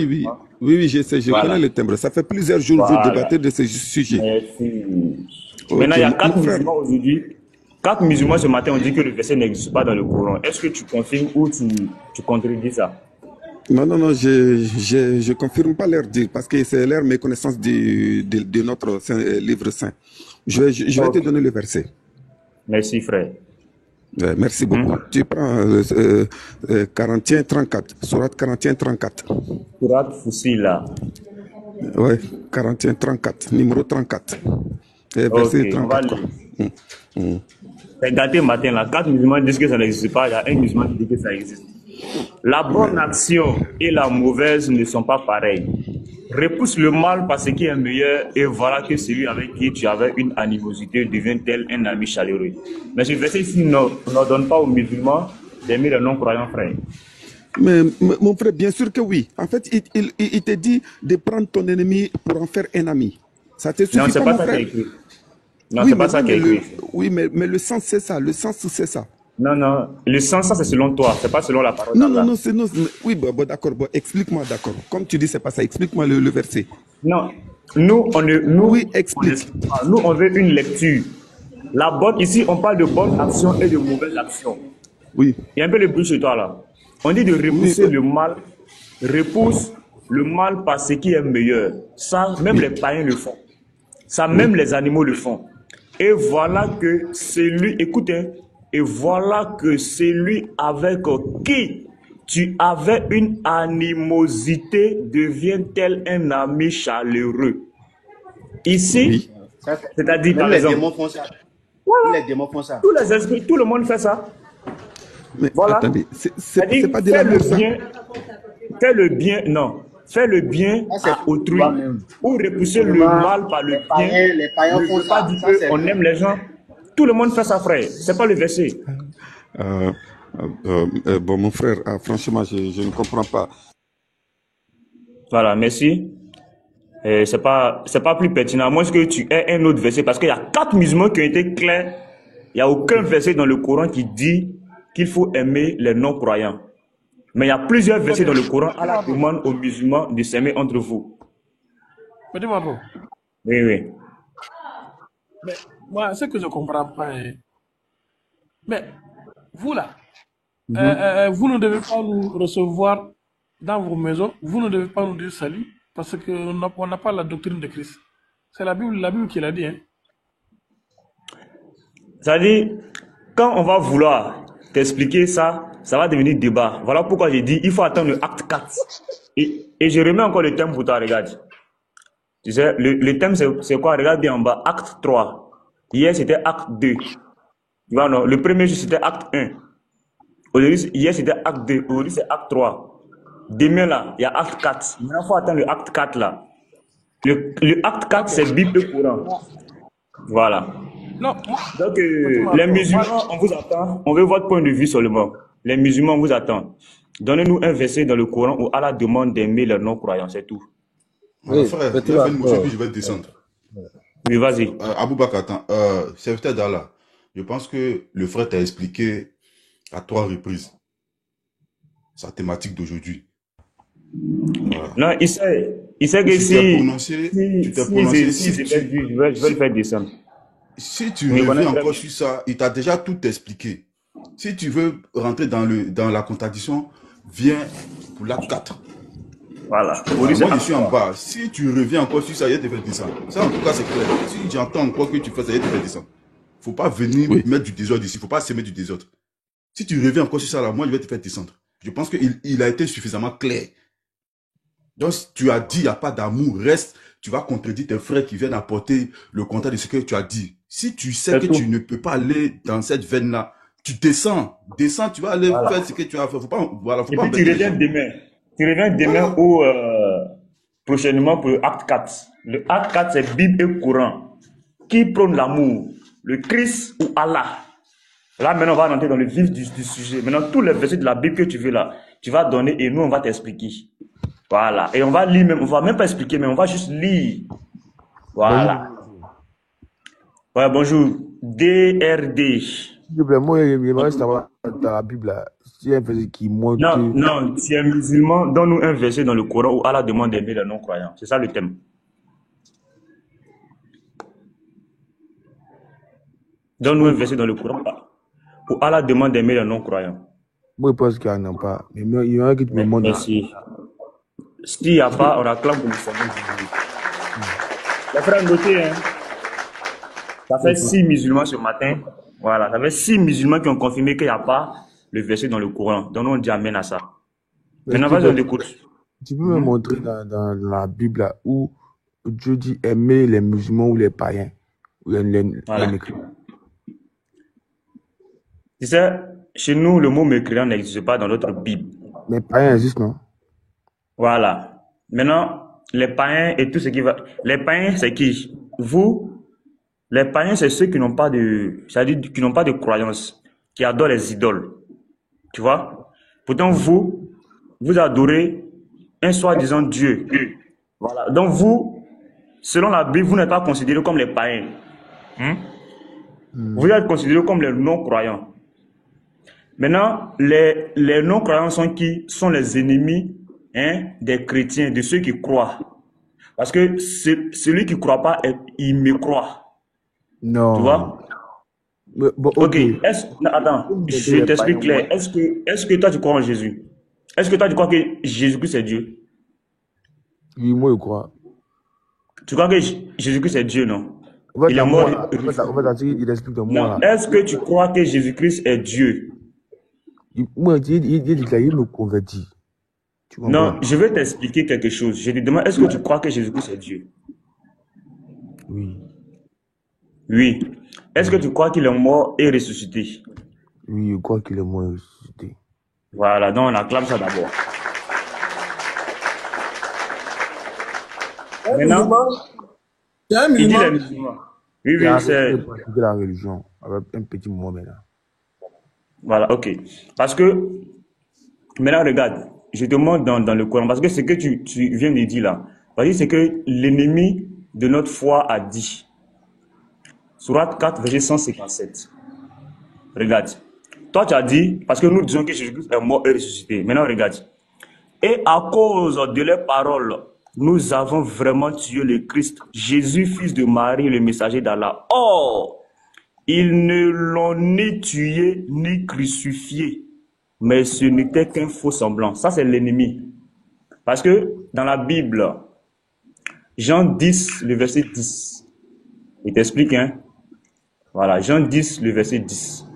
Oui, je sais, je connais le thème. Ça fait plusieurs jours que vous débattez de ce sujet. Merci. Okay. Maintenant, il y a 4 musulmans aujourd'hui 4 musulmans ce matin ont dit que le verset n'existe pas dans le Coran. Est-ce que tu confirmes ou tu contredis ça? Non, non, non, je confirme pas leur dire parce que c'est leur méconnaissance de notre livre saint. Je vais te donner le verset. Merci, frère. Merci beaucoup. Tu prends 41, 34. Surat 41, 34. Surat Fusila. Oui, 41, 34. Numéro 34. Verset 34. On va lire. C'est daté matin là. 4 musulmans disent que ça n'existe pas. Il y a un musulman qui dit que ça existe. La bonne action et la mauvaise ne sont pas pareilles. Repousse le mal par ce qui est meilleur et voilà que celui avec qui tu avais une animosité devient tel un ami chaleureux. Mais ce verset ici n'ordonne pas aux musulmans d'aimer les non-croyants, frère. Mais mon frère, bien sûr que oui. En fait, il te dit de prendre ton ennemi pour en faire un ami. Ça te suffit non, c'est pas mon ça frère? qui est écrit. Non, Oui, c'est pas ça qui est écrit. Oui, mais le sens, c'est ça. Le sens, c'est ça. Non, non, le sens, ça c'est selon toi, c'est pas selon la parole Non, d'Allah. non, non, oui, bon, d'accord, bon, explique-moi, d'accord. Comme tu dis, c'est pas ça, explique-moi le verset. Non, nous, oui, explique. Nous, on veut une lecture. La bonne, ici, on parle de bonne action et de mauvaise action. Oui. Il y a un peu de bruit chez toi, là. On dit de repousser le mal, repousse le mal par ce qui est meilleur. Ça, même les païens le font. Ça, même les animaux le font. Et voilà que celui, écoutez, et voilà que celui avec qui tu avais une animosité devient tel un ami chaleureux. Ici, c'est-à-dire par les exemple, démons font ça. Voilà. Les démons font ça. Tous les esprits, tout le monde fait ça. Mais voilà. Attendez, c'est pas de la fais le bien, non. Fais le bien à autrui ou repousser le mal par le bien. Les païens font ça. On aime les gens. Tout le monde fait ça, frère. C'est pas le verset. Bon, mon frère, franchement, je ne comprends pas. Voilà, merci. C'est pas plus pertinent. À moins que tu aies un autre verset, parce qu'il y a 4 musulmans qui ont été clairs. Il n'y a aucun verset dans le Coran qui dit qu'il faut aimer les non-croyants. Mais il y a plusieurs versets dans le Coran à la demande aux musulmans de s'aimer entre vous. Petit Marco. Oui, oui. Mais moi, ce que je ne comprends pas, mais vous là, vous ne devez pas nous recevoir dans vos maisons, vous ne devez pas nous dire salut, parce qu'on n'a pas la doctrine de Christ. C'est la Bible qui l'a dit. Hein. C'est-à-dire, quand on va vouloir t'expliquer ça, ça va devenir débat. Voilà pourquoi j'ai dit, il faut attendre le acte 4. Et je remets encore le thème pour toi, regarde. Tu sais, le thème c'est quoi? Regarde bien en bas, acte 3. Hier c'était acte 2. Tu vois, non? Le premier jour c'était acte 1. Hier c'était acte 2. Aujourd'hui c'est acte 3. Demain là, il y a acte 4. Maintenant il faut attendre le acte 4 là. Le acte 4 c'est Bible Coran. Voilà. Non. Donc les musulmans, on vous attend. On veut votre point de vue seulement. Les musulmans, on vous attend. Donnez-nous un verset dans le Coran où Allah demande d'aimer les non-croyants, c'est tout. Oui, frère, il y a une motion puis je vais descendre. Oui, vas-y. Aboubakar, attends. Serviteur d'Allah, je pense que le frère t'a expliqué à 3 reprises sa thématique d'aujourd'hui. Voilà. Non, il sait que si je vais le faire descendre. Si tu reviens encore sur ça, il t'a déjà tout expliqué. Si tu veux rentrer dans la contradiction, viens pour l'acte 4. Voilà. Moi, je suis en bas. Si tu reviens encore sur ça, il va te faire descendre. Ça, en tout cas, c'est clair. Si j'entends encore que tu fais ça, il va te faire descendre. Il ne faut pas venir mettre du désordre ici. Il ne faut pas semer du désordre. Si tu reviens encore sur ça, là, moi, je vais te faire descendre. Je pense qu'il a été suffisamment clair. Donc, tu as dit, il n'y a pas d'amour. Reste, tu vas contredire tes frères qui viennent apporter le contraire de ce que tu as dit. Si tu sais que tu ne peux pas aller dans cette veine-là, tu descends. Descends, tu vas aller faire ce que tu as fait. Faut pas, voilà, faut et pas puis tu reviens demain. Tu reviens demain ou prochainement pour le acte 4. Le acte 4, c'est Bible et Coran. Qui prône l'amour? Le Christ ou Allah? Là, maintenant, on va rentrer dans le vif du sujet. Maintenant, tous les versets de la Bible que tu veux là, tu vas donner et nous, on va t'expliquer. Voilà. Et on va lire même, on va même pas expliquer, mais on va juste lire. Voilà. Ouais, bonjour. DRD. Moi, il me reste dans la Bible, là. Il y a un verset qui montre. Non, si un musulman, donne-nous un verset dans le Coran où Allah demande d'aimer les non-croyants. C'est ça le thème. Donne-nous un verset dans le Coran où Allah demande d'aimer les non-croyants. Moi, je pense qu'il n'y en a pas. Mais il y en a qui te me montrent. Merci. S'il n'y a pas, on acclame pour le Seigneur Jésus. Les frères, notez, hein. Ça fait 6 musulmans ce matin. Voilà, ça fait 6 musulmans qui ont confirmé qu'il n'y a pas le verset dans le Coran. Donc on dit Amen à ça. Maintenant, vas-y, on écoute. Tu peux me montrer dans la Bible là, où Dieu dit aimer les musulmans ou les païens, ou les mécréants. Tu sais, chez nous, le mot mécréant n'existe pas dans notre Bible. Mais païens existent, non? Voilà. Maintenant, les païens et tout ce qui va... Les païens, c'est qui? Vous, les païens, c'est ceux qui n'ont pas de... C'est-à-dire qui n'ont pas de croyance, qui adorent les idoles. Tu vois? Pourtant, vous adorez un soi-disant Dieu. Voilà. Donc vous, selon la Bible, vous n'êtes pas considérés comme les païens. Vous êtes considérés comme les non-croyants. Maintenant, les non-croyants sont qui? Sont les ennemis des chrétiens, de ceux qui croient. Parce que celui qui ne croit pas, il me croit. Non. Tu vois? Mais, bon, ok. Attends, je t'explique clair. Est-ce que toi, tu crois en Jésus? Est-ce que toi, tu crois que Jésus-Christ est Dieu? Oui, moi, je crois. Tu crois que Jésus-Christ est Dieu, non? En fait, il est mort. Il explique de moi. Est-ce que tu crois que Jésus-Christ est Dieu? Moi, il me convertit. Non, je vais t'expliquer quelque chose. Je te demande, est-ce que tu crois que Jésus-Christ est Dieu? Oui. Oui. Est-ce que tu crois qu'il est mort et ressuscité? Oui, je crois qu'il est mort et ressuscité. Voilà, donc on acclame ça d'abord. Maintenant, il dit les musulmans. Oui, c'est... la religion, avec un petit mot maintenant. Voilà, ok. Parce que, maintenant regarde, je te montre dans le Coran, parce que ce que tu viens de dire là, c'est que l'ennemi de notre foi a dit. Sourate 4, verset 157. Regarde. Toi, tu as dit, parce que nous disons que Jésus-Christ est mort et ressuscité. Maintenant, regarde. Et à cause de leurs paroles, nous avons vraiment tué le Christ, Jésus, fils de Marie, le messager d'Allah. Or, ils ne l'ont ni tué, ni crucifié, mais ce n'était qu'un faux semblant. Ça, c'est l'ennemi. Parce que dans la Bible, Jean 10, le verset 10, il t'explique, hein? Voilà, Jean 10, le verset 10.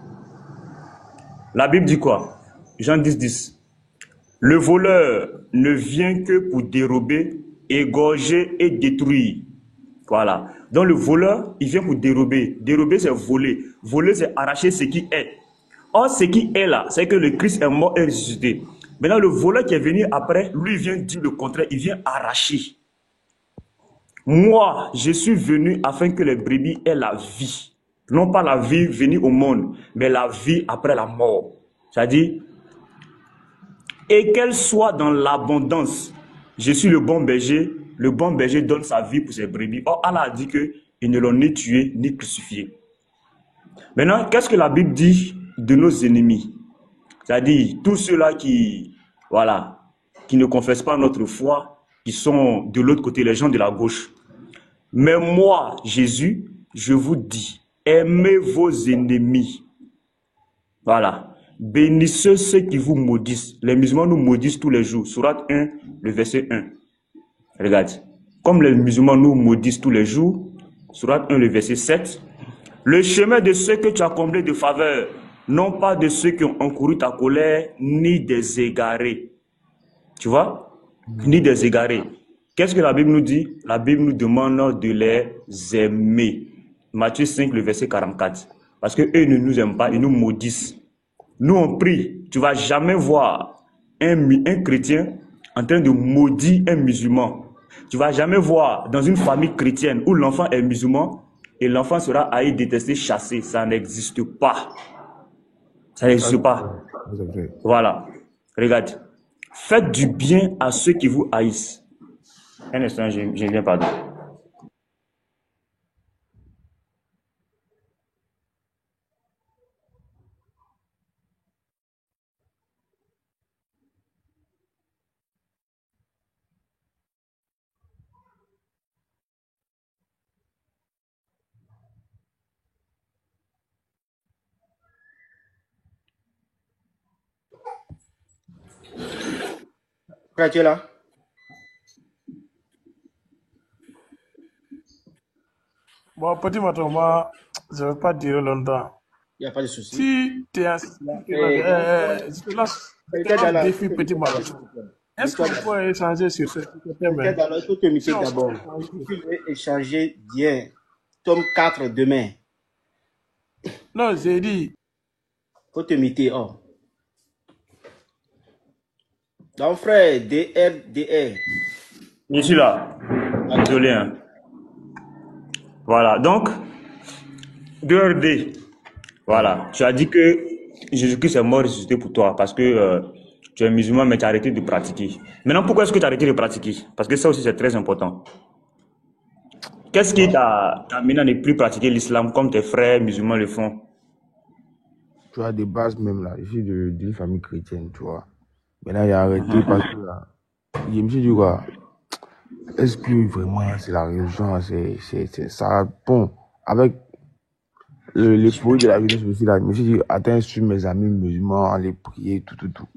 La Bible dit quoi? Jean 10, 10. Le voleur ne vient que pour dérober, égorger et détruire. Voilà. Donc le voleur, il vient pour dérober. Dérober, c'est voler. Voler, c'est arracher ce qui est. Or, ce qui est là, c'est que le Christ est mort et ressuscité. Maintenant, le voleur qui est venu après, lui vient dire le contraire. Il vient arracher. Moi, je suis venu afin que les brebis aient la vie. Non pas la vie venue au monde, mais la vie après la mort. C'est-à-dire, et qu'elle soit dans l'abondance. Je suis le bon berger donne sa vie pour ses brebis. Or, Allah a dit qu'ils ne l'ont ni tué, ni crucifié. Maintenant, qu'est-ce que la Bible dit de nos ennemis? C'est-à-dire, tous ceux-là qui ne confessent pas notre foi, qui sont de l'autre côté, les gens de la gauche. Mais moi, Jésus, je vous dis, aimez vos ennemis. Voilà. Bénissez ceux qui vous maudissent. Les musulmans nous maudissent tous les jours. Sourate 1, le verset 1. Regarde. Comme les musulmans nous maudissent tous les jours, Sourate 1, le verset 7. Le chemin de ceux que tu as comblés de faveur, non pas de ceux qui ont encouru ta colère, ni des égarés. Tu vois? Ni des égarés. Qu'est-ce que la Bible nous dit? La Bible nous demande de les aimer. Matthieu 5, le verset 44. Parce qu'eux ne nous aiment pas, ils nous maudissent. Nous, on prie. Tu ne vas jamais voir un chrétien en train de maudire un musulman. Tu ne vas jamais voir dans une famille chrétienne où l'enfant est musulman et l'enfant sera haï, détesté, chassé. Ça n'existe pas. Ça n'existe pas. Voilà. Regarde. Faites du bien à ceux qui vous haïssent. Un instant, je viens, pardon. Frère, tu es là? Bon, petit matin, moi, je ne vais pas dire longtemps. Il n'y a pas de souci. Si tu es assis, je te lance défi, petit matin. Est-ce qu'on peut échanger sur ce thème? Il faut te muter d'abord. Tu veux échanger d'hier, tome 4 demain. Non, j'ai dit. Faut te muter, oh. Donc, frère, DR. Je suis là. Désolé. Hein. Voilà, donc, 2RD. Voilà, tu as dit que Jésus-Christ est mort et ressuscité pour toi parce que tu es musulman, mais tu as arrêté de pratiquer. Maintenant, pourquoi est-ce que tu as arrêté de pratiquer? Parce que ça aussi, c'est très important. Qu'est-ce qui t'a amené à ne plus pratiquer l'islam comme tes frères musulmans le font? Tu as des bases même là, je suis d'une famille chrétienne, tu vois. Maintenant, il a arrêté parce que là, je me suis dit, quoi, est-ce que vraiment c'est la religion, c'est ça? Bon, avec les fruits de la religion aussi là, je me suis dit, attends, je suis mes amis musulmans, aller prier, tout.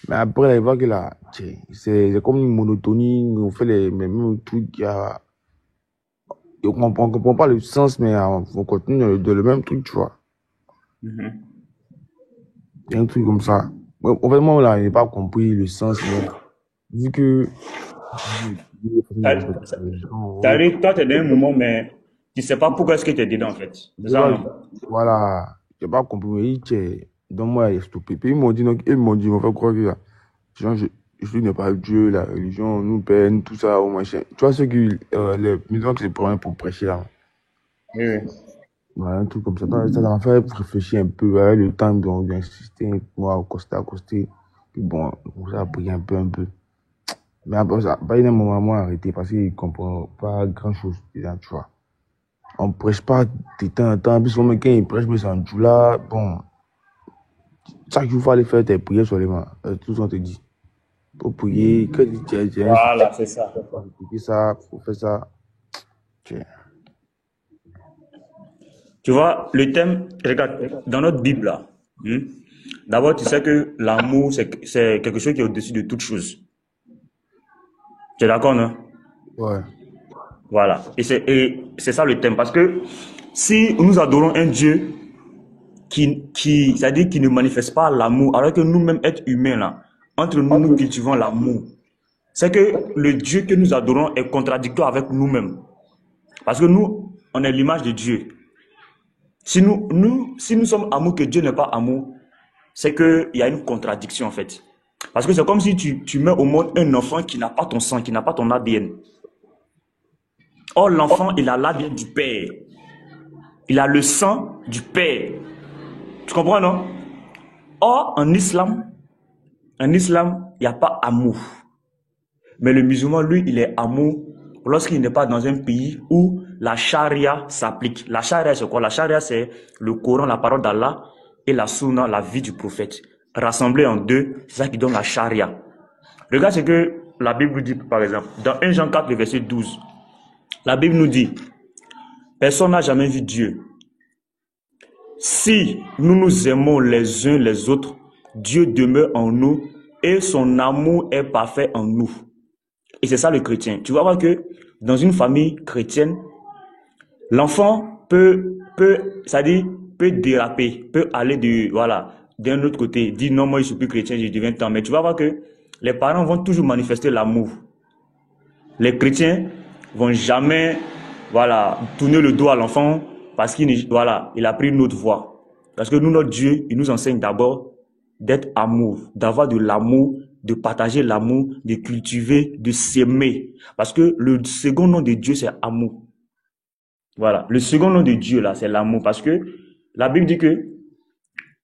Mais après, il voit que là, c'est comme une monotonie, on fait les mêmes trucs, on comprend pas le sens, mais on continue de le même truc, tu vois. Il y a un truc comme ça. En fait, moi, là, je n'ai pas compris le sens, mais vu que... T'arrives, toi, tu es dans un moment, mais tu ne sais pas pourquoi est-ce que tu es dedans, en fait. C'est ça, non? Voilà, je n'ai pas compris, mais donc moi, il est stoppé. Puis ils m'ont dit, ils m'ont fait croire que je n'ai pas Dieu, la religion, nous peine, tout ça, au machin. Tu vois, ceux qui, les musulmans qui se prennent pour prêcher, là. Oui. Voilà, un truc comme ça. Ça m'a fait réfléchir un peu, avec le temps d'insister, moi, accoster. Puis bon, ça a pris un peu. Mais après ça, pas un moment, moi, arrêté, parce qu'il ne comprend pas grand-chose, déjà, tu vois. On ne prêche pas de temps en temps, puis quand il prêche, mais c'est un jour là, bon. Chaque jour, il faut aller faire tes prières seulement, tout ce qu'on te dit. Pour prier, que tu voilà, c'est ça. Faut faire ça. Tu vois, le thème, regarde, dans notre Bible, là, d'abord, tu sais que l'amour, c'est quelque chose qui est au-dessus de toute chose. Tu es d'accord, non? Ouais. Voilà. Et c'est ça le thème. Parce que si nous adorons un Dieu c'est-à-dire qui ne manifeste pas l'amour, alors que nous-mêmes, êtres humains, là, entre nous, nous cultivons l'amour, c'est que le Dieu que nous adorons est contradictoire avec nous-mêmes. Parce que nous, on est l'image de Dieu. Si nous sommes amour que Dieu n'est pas amour, c'est qu'il y a une contradiction en fait. Parce que c'est comme si tu mets au monde un enfant qui n'a pas ton sang, qui n'a pas ton ADN. Or, l'enfant, il a l'ADN du Père. Il a le sang du Père. Tu comprends, non? Or, en islam, il n'y a pas amour. Mais le musulman, lui, il est amour lorsqu'il n'est pas dans un pays où la charia s'applique. La charia, c'est quoi? La charia, c'est le Coran, la parole d'Allah, et la sunna, la vie du prophète. Rassemblés en deux, c'est ça qui donne la charia. Regarde ce que la Bible dit, par exemple. Dans 1 Jean 4, le verset 12, la Bible nous dit, personne n'a jamais vu Dieu. Si nous nous aimons les uns les autres, Dieu demeure en nous et son amour est parfait en nous. Et c'est ça le chrétien. Tu vas voir que dans une famille chrétienne, l'enfant peut déraper, peut aller d'un autre côté, dire non, moi je suis plus chrétien, je deviens tant. Mais tu vas voir que les parents vont toujours manifester l'amour. Les chrétiens vont jamais, tourner le dos à l'enfant parce qu'il a pris une autre voie. Parce que nous, notre Dieu, il nous enseigne d'abord d'être amour, d'avoir de l'amour, de partager l'amour, de cultiver, de s'aimer. Parce que le second nom de Dieu, c'est amour. Voilà. Le second nom de Dieu, là, c'est l'amour. Parce que la Bible dit que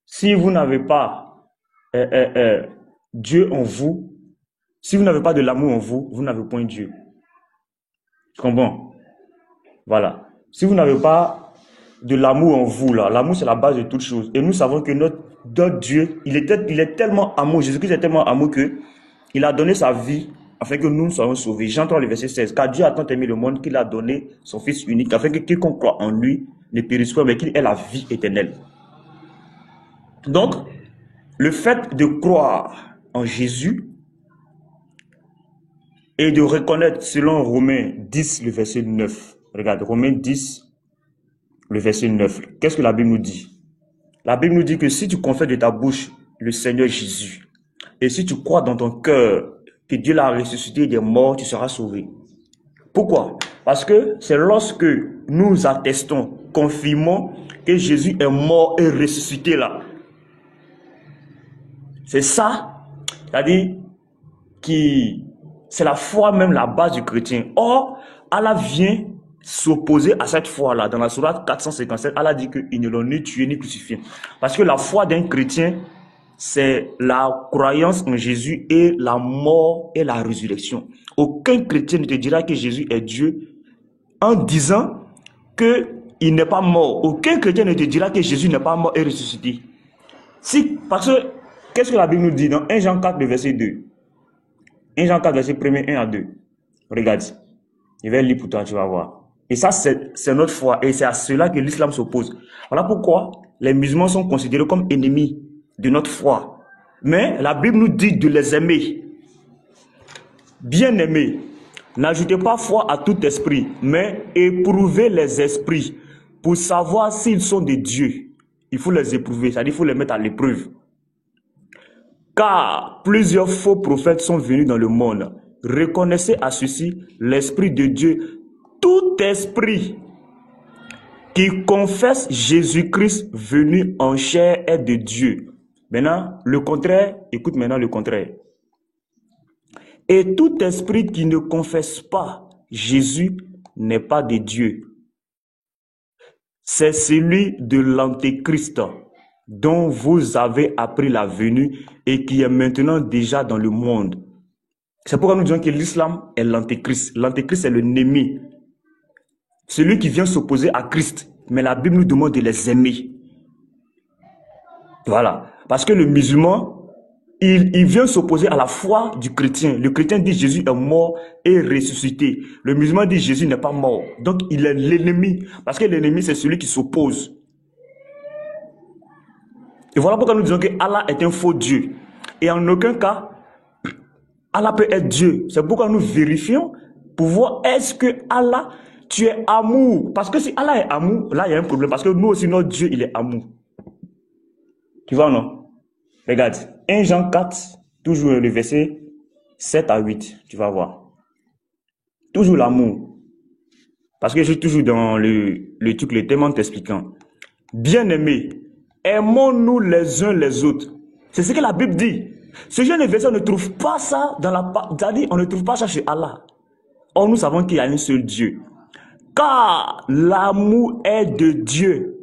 si vous n'avez pas Dieu en vous, si vous n'avez pas de l'amour en vous, vous n'avez point Dieu. Tu comprends? Voilà. Si vous n'avez pas de l'amour en vous, là, l'amour, c'est la base de toute chose. Et nous savons que notre Dieu, il est tellement amour, Jésus-Christ est tellement amour qu'il a donné sa vie afin que nous soyons sauvés. Jean 3, le verset 16. Car Dieu a tant aimé le monde qu'il a donné son Fils unique, afin que quiconque croit en lui ne périsse pas, mais qu'il ait la vie éternelle. Donc, le fait de croire en Jésus et de reconnaître selon Romains 10, le verset 9. Regarde, Romains 10, le verset 9. Qu'est-ce que la Bible nous dit? La Bible nous dit que si tu confesses de ta bouche le Seigneur Jésus, et si tu crois dans ton cœur que Dieu l'a ressuscité des morts, tu seras sauvé. Pourquoi? Parce que c'est lorsque nous attestons, confirmons que Jésus est mort et ressuscité là. C'est ça, c'est-à-dire qui c'est la foi même la base du chrétien. Or, Allah vient s'opposer à cette foi-là. Dans la sourate 457, Allah dit qu'ils ne l'ont ni tué ni crucifié. Parce que la foi d'un chrétien, c'est la croyance en Jésus et la mort et la résurrection. Aucun chrétien ne te dira que Jésus est Dieu en disant qu'il n'est pas mort. Aucun chrétien ne te dira que Jésus n'est pas mort et ressuscité. Si, parce que, qu'est-ce que la Bible nous dit dans 1 Jean 4, le verset 2? 1 Jean 4, verset 1 à 2. Regarde. Je vais lire pour toi, tu vas voir. Et ça, c'est notre foi. Et c'est à cela que l'islam s'oppose. Voilà pourquoi les musulmans sont considérés comme ennemis de notre foi. Mais la Bible nous dit de les aimer. Bien-aimés, n'ajoutez pas foi à tout esprit, mais éprouvez les esprits pour savoir s'ils sont de Dieu. Il faut les éprouver, c'est-à-dire il faut les mettre à l'épreuve. Car plusieurs faux prophètes sont venus dans le monde. Reconnaissez à ceci l'Esprit de Dieu. Tout esprit qui confesse Jésus-Christ venu en chair est de Dieu. Maintenant, le contraire, écoute maintenant le contraire. Et tout esprit qui ne confesse pas Jésus n'est pas de Dieu. C'est celui de l'Antéchrist dont vous avez appris la venue et qui est maintenant déjà dans le monde. C'est pourquoi nous disons que l'islam est l'Antéchrist. L'Antéchrist est l'ennemi. Celui qui vient s'opposer à Christ. Mais la Bible nous demande de les aimer. Voilà. Parce que le musulman, il vient s'opposer à la foi du chrétien. Le chrétien dit Jésus est mort et ressuscité. Le musulman dit Jésus n'est pas mort. Donc il est l'ennemi. Parce que l'ennemi, c'est celui qui s'oppose. Et voilà pourquoi nous disons que Allah est un faux Dieu. Et en aucun cas, Allah peut être Dieu. C'est pourquoi nous vérifions pour voir est-ce que Allah, tu es amour. Parce que si Allah est amour, là il y a un problème. Parce que nous aussi, notre Dieu, il est amour. Tu vois, non? Regarde, 1 Jean 4, toujours le verset 7 à 8, tu vas voir. Toujours l'amour. Parce que je suis toujours dans le truc, le thème en t'expliquant. Bien-aimés, aimons-nous les uns les autres. C'est ce que la Bible dit. Ce genre de verset, on ne trouve pas ça dans la... C'est-à-dire, on ne trouve pas ça chez Allah. Or, nous savons qu'il y a un seul Dieu. Car l'amour est de Dieu.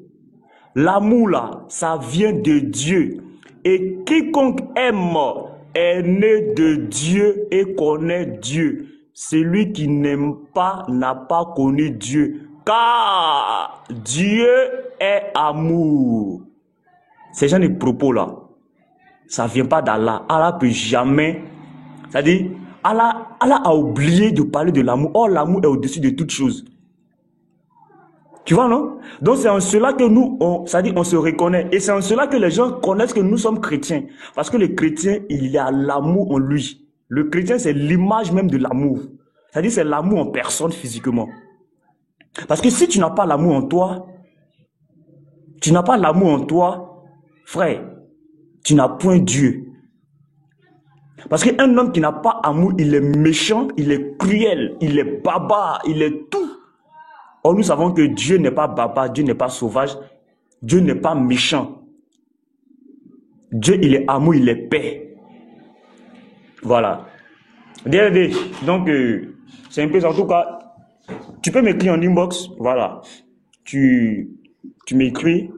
L'amour là, ça vient de Dieu. Et quiconque aime est né de Dieu et connaît Dieu. Celui qui n'aime pas n'a pas connu Dieu. Car Dieu est amour. Ces gens de propos là, ça ne vient pas d'Allah. Allah peut jamais... C'est-à-dire, Allah a oublié de parler de l'amour. Or, l'amour est au-dessus de toute chose. Tu vois, non? Donc, c'est en cela que nous, c'est-à-dire, on se reconnaît. Et c'est en cela que les gens connaissent que nous sommes chrétiens. Parce que le chrétien, il y a l'amour en lui. Le chrétien, c'est l'image même de l'amour. C'est-à-dire, c'est l'amour en personne physiquement. Parce que si tu n'as pas l'amour en toi, frère, tu n'as point Dieu. Parce qu'un homme qui n'a pas amour, il est méchant, il est cruel, il est barbare, il est tout. Or, nous savons que Dieu n'est pas barbare, Dieu n'est pas sauvage, Dieu n'est pas méchant. Dieu, il est amour, il est paix. Voilà. Donc, c'est un peu ça. En tout cas, tu peux m'écrire en inbox. Voilà. Tu m'écris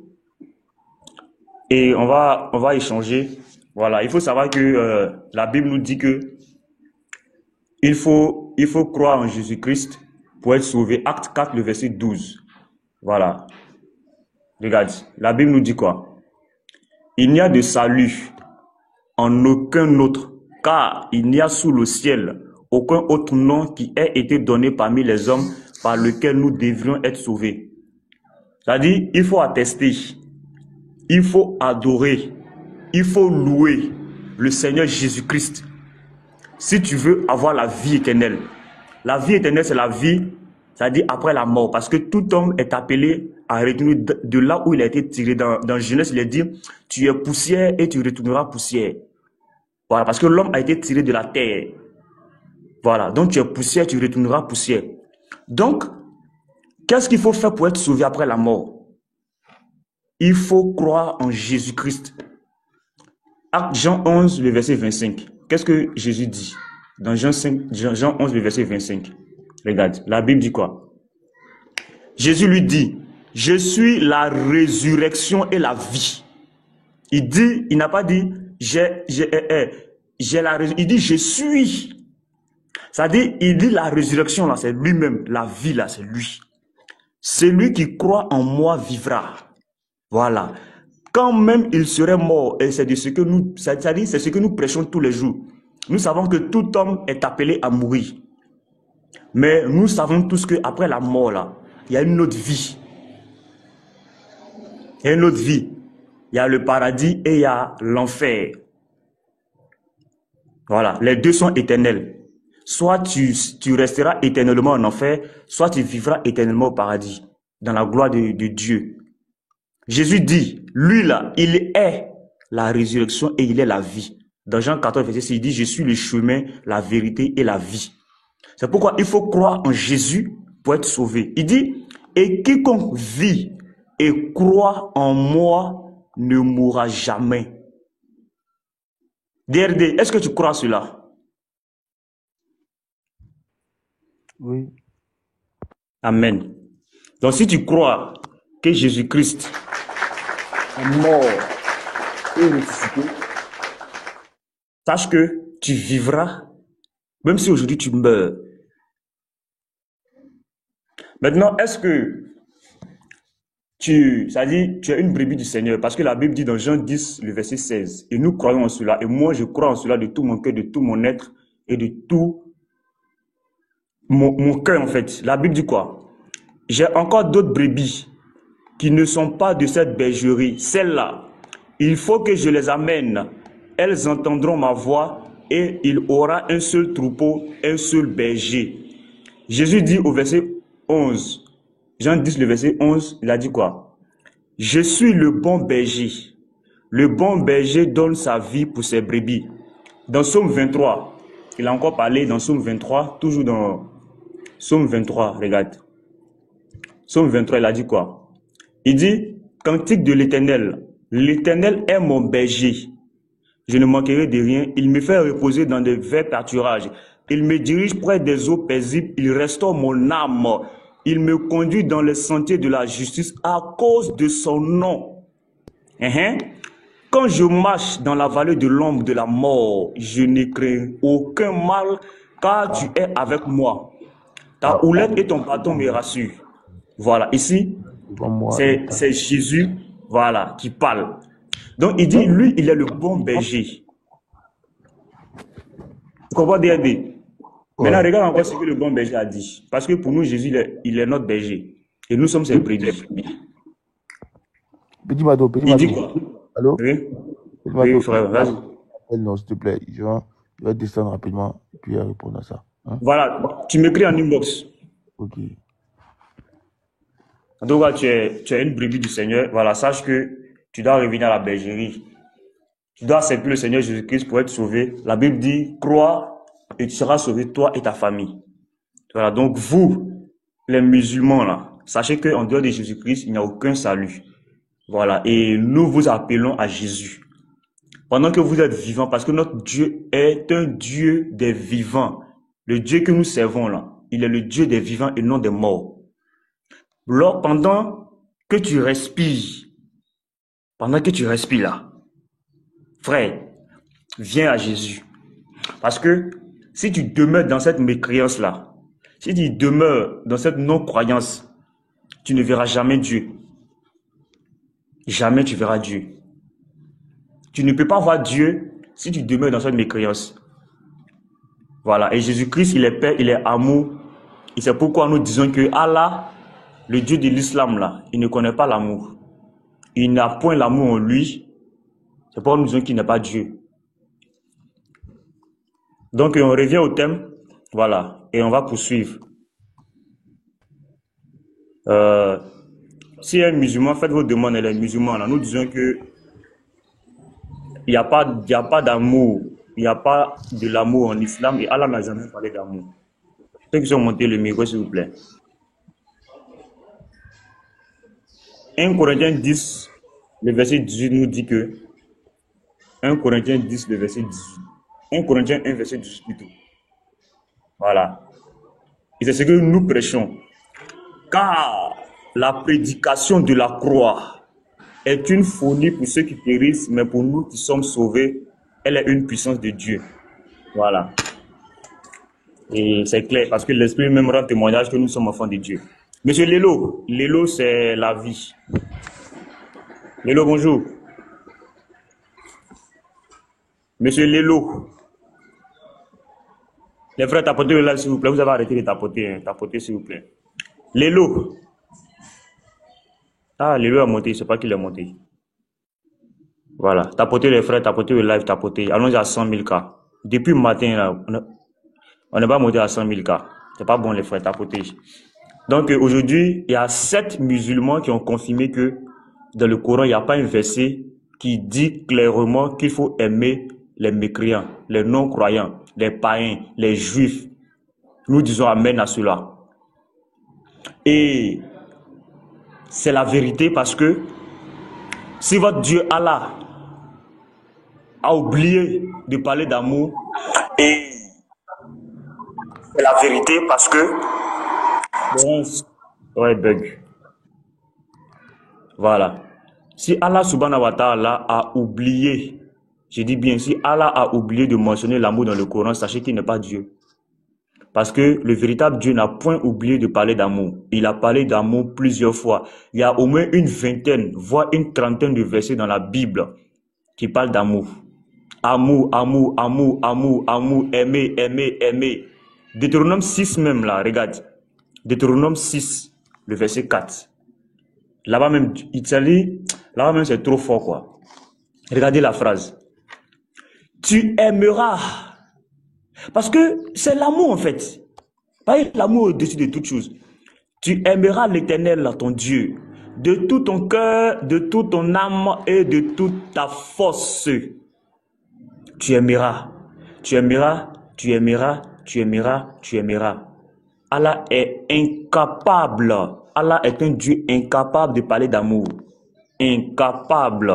et on va échanger. Voilà. Il faut savoir que la Bible nous dit que il faut croire en Jésus-Christ pour être sauvé. Acte 4, le verset 12. Voilà. Regarde, la Bible nous dit quoi? Il n'y a de salut en aucun autre, car il n'y a sous le ciel aucun autre nom qui ait été donné parmi les hommes par lequel nous devrions être sauvés. C'est-à-dire, il faut attester, il faut adorer, il faut louer le Seigneur Jésus-Christ. si tu veux avoir la vie éternelle. La vie éternelle, c'est la vie, c'est-à-dire après la mort. Parce que tout homme est appelé à retourner de là où il a été tiré. Dans Genèse, il est dit, tu es poussière et tu retourneras poussière. Voilà, parce que l'homme a été tiré de la terre. Voilà, donc tu es poussière, tu retourneras poussière. Donc, qu'est-ce qu'il faut faire pour être sauvé après la mort? Il faut croire en Jésus-Christ. Acte Jean 11, le verset 25. Qu'est-ce que Jésus dit? Dans Jean 11, le verset 25. Regarde, la Bible dit quoi? Jésus lui dit, je suis la résurrection et la vie. Il n'a pas dit, il dit, je suis. C'est-à-dire, il dit la résurrection, là, c'est lui-même. La vie, là, c'est lui. Celui qui croit en moi vivra. Voilà. Quand même il serait mort, et c'est ce que nous, c'est-à-dire, c'est ce que nous prêchons tous les jours. Nous savons que tout homme est appelé à mourir. Mais nous savons tous qu'après la mort, là, il y a une autre vie. Il y a une autre vie. Il y a le paradis et il y a l'enfer. Voilà. Les deux sont éternels. Soit tu resteras éternellement en enfer, soit tu vivras éternellement au paradis, dans la gloire de Dieu. Jésus dit, lui là, il est la résurrection et il est la vie. Dans Jean 14, verset 6, il dit, je suis le chemin, la vérité et la vie. C'est pourquoi il faut croire en Jésus pour être sauvé. Il dit, et quiconque vit et croit en moi ne mourra jamais. DRD, est-ce que tu crois à cela? Oui. Amen. Donc si tu crois que Jésus-Christ est mort et ressuscité, sache que tu vivras, même si aujourd'hui tu meurs. Maintenant, est-ce que tu es une brebis du Seigneur? Parce que la Bible dit dans Jean 10, le verset 16, et nous croyons en cela, et moi je crois en cela de tout mon cœur, de tout mon être, et de tout mon cœur en fait. La Bible dit quoi? J'ai encore d'autres brebis qui ne sont pas de cette bergerie. Celles-là, il faut que je les amène. Elles entendront ma voix et il aura un seul troupeau, un seul berger. Jésus dit au verset 11, Jean 10, le verset 11, il a dit quoi? Je suis le bon berger. Le bon berger donne sa vie pour ses brebis. Dans Psaume 23, il a encore parlé dans Psaume 23, toujours dans Psaume 23, regarde. Psaume 23, il a dit quoi? Il dit, cantique de l'Éternel. L'Éternel est mon berger. Je ne manquerai de rien. Il me fait reposer dans de verts pâturages. Il me dirige près des eaux paisibles. Il restaure mon âme. Il me conduit dans les sentiers de la justice à cause de son nom. Quand je marche dans la vallée de l'ombre de la mort, je ne crains aucun mal, car tu es avec moi. Ta houlette et ton bâton me rassurent. Voilà, ici, c'est Jésus, voilà, qui parle. Donc, il dit, lui, il est le bon berger. Tu comprends, DRD? Maintenant, regarde encore ce que le bon berger a dit. Parce que pour nous, Jésus, il est notre berger. Et nous sommes ses brebis. Petit bateau. Il dit quoi? Allô? Oui, Petit bateau. oui frère, vas-y. Non, s'il te plaît. Je vais descendre rapidement, puis répondre à ça. Hein? Voilà, tu m'écris en inbox. Ok. En tout cas, tu es une brebis du Seigneur. Voilà, sache que tu dois revenir à la bergerie. Tu dois accepter le Seigneur Jésus-Christ pour être sauvé. La Bible dit, crois et tu seras sauvé, toi et ta famille. Voilà, donc vous, les musulmans, là, sachez qu'en dehors de Jésus-Christ, il n'y a aucun salut. Voilà, et nous vous appelons à Jésus. Pendant que vous êtes vivants, parce que notre Dieu est un Dieu des vivants. Le Dieu que nous servons, là, il est le Dieu des vivants et non des morts. Alors, pendant que tu respires là, frère, viens à Jésus. Parce que si tu demeures dans cette mécréance-là, si tu demeures dans cette non-croyance, tu ne verras jamais Dieu. Jamais tu verras Dieu. Tu ne peux pas voir Dieu si tu demeures dans cette mécréance. Voilà. Et Jésus-Christ, il est paix, il est amour. Et c'est pourquoi nous disons que Allah, le Dieu de l'islam, là, il ne connaît pas l'amour. Il n'a point l'amour en lui. C'est pourquoi nous disons qu'il n'est pas Dieu. Donc, on revient au thème. Voilà. Et on va poursuivre. Si un musulman, faites vos demandes, et les musulmans, là, nous disons que il n'y a pas d'amour. Il n'y a pas de l'amour en islam et Allah n'a jamais parlé d'amour. Ceux qui sont montés le micro, s'il vous plaît. 1 Corinthiens 10, le verset 18 nous dit que 1 Corinthiens 10, le verset 18. 1 Corinthiens 1, verset 18 plutôt. Voilà. Et c'est ce que nous prêchons. Car la prédication de la croix est une folie pour ceux qui périssent, mais pour nous qui sommes sauvés, elle est une puissance de Dieu. Voilà. Et c'est clair, parce que l'Esprit même rend témoignage que nous sommes enfants de Dieu. Monsieur Lélo, Lélo c'est la vie. Lélo, bonjour. Monsieur Lélo. Les frères, tapotez le live s'il vous plaît. Vous avez arrêté de tapoter. Hein. Tapotez s'il vous plaît. Lélo. Ah, Lélo a monté, je ne sais pas qui l'a monté. Voilà. Tapotez les frères, tapotez le live, tapotez. Allons-y à 100 000 cas. Depuis le matin, là, on n'est pas monté à 100 000 cas. C'est pas bon les frères, tapotez. Donc aujourd'hui, il y a 7 musulmans qui ont confirmé que dans le Coran, il n'y a pas un verset qui dit clairement qu'il faut aimer les mécréants, les non-croyants, les païens, les juifs. Nous disons amen à cela. Et c'est la vérité parce que si votre Dieu Allah a oublié de parler d'amour, et c'est la vérité parce que ouais, bug. Voilà. Si Allah subhanahu wa ta'ala a oublié, je dis bien, si Allah a oublié de mentionner l'amour dans le Coran, sachez qu'il n'est pas Dieu. Parce que le véritable Dieu n'a point oublié de parler d'amour. Il a parlé d'amour plusieurs fois. Il y a au moins une vingtaine, voire une trentaine de versets dans la Bible qui parlent d'amour. Amour, amour, amour, amour, amour, aimer, aimer, aimer. Deutéronome 6 même là, regarde. Deutéronome 6, le verset 4. Là-bas même, là-bas même c'est trop fort quoi. Regardez la phrase. Tu aimeras. Parce que c'est l'amour en fait. Pas l'amour au-dessus de toute chose. Tu aimeras l'Éternel, ton Dieu, de tout ton cœur, de toute ton âme et de toute ta force. Tu aimeras. Tu aimeras, tu aimeras, tu aimeras, tu aimeras. Allah est incapable. Allah est un Dieu incapable de parler d'amour. Incapable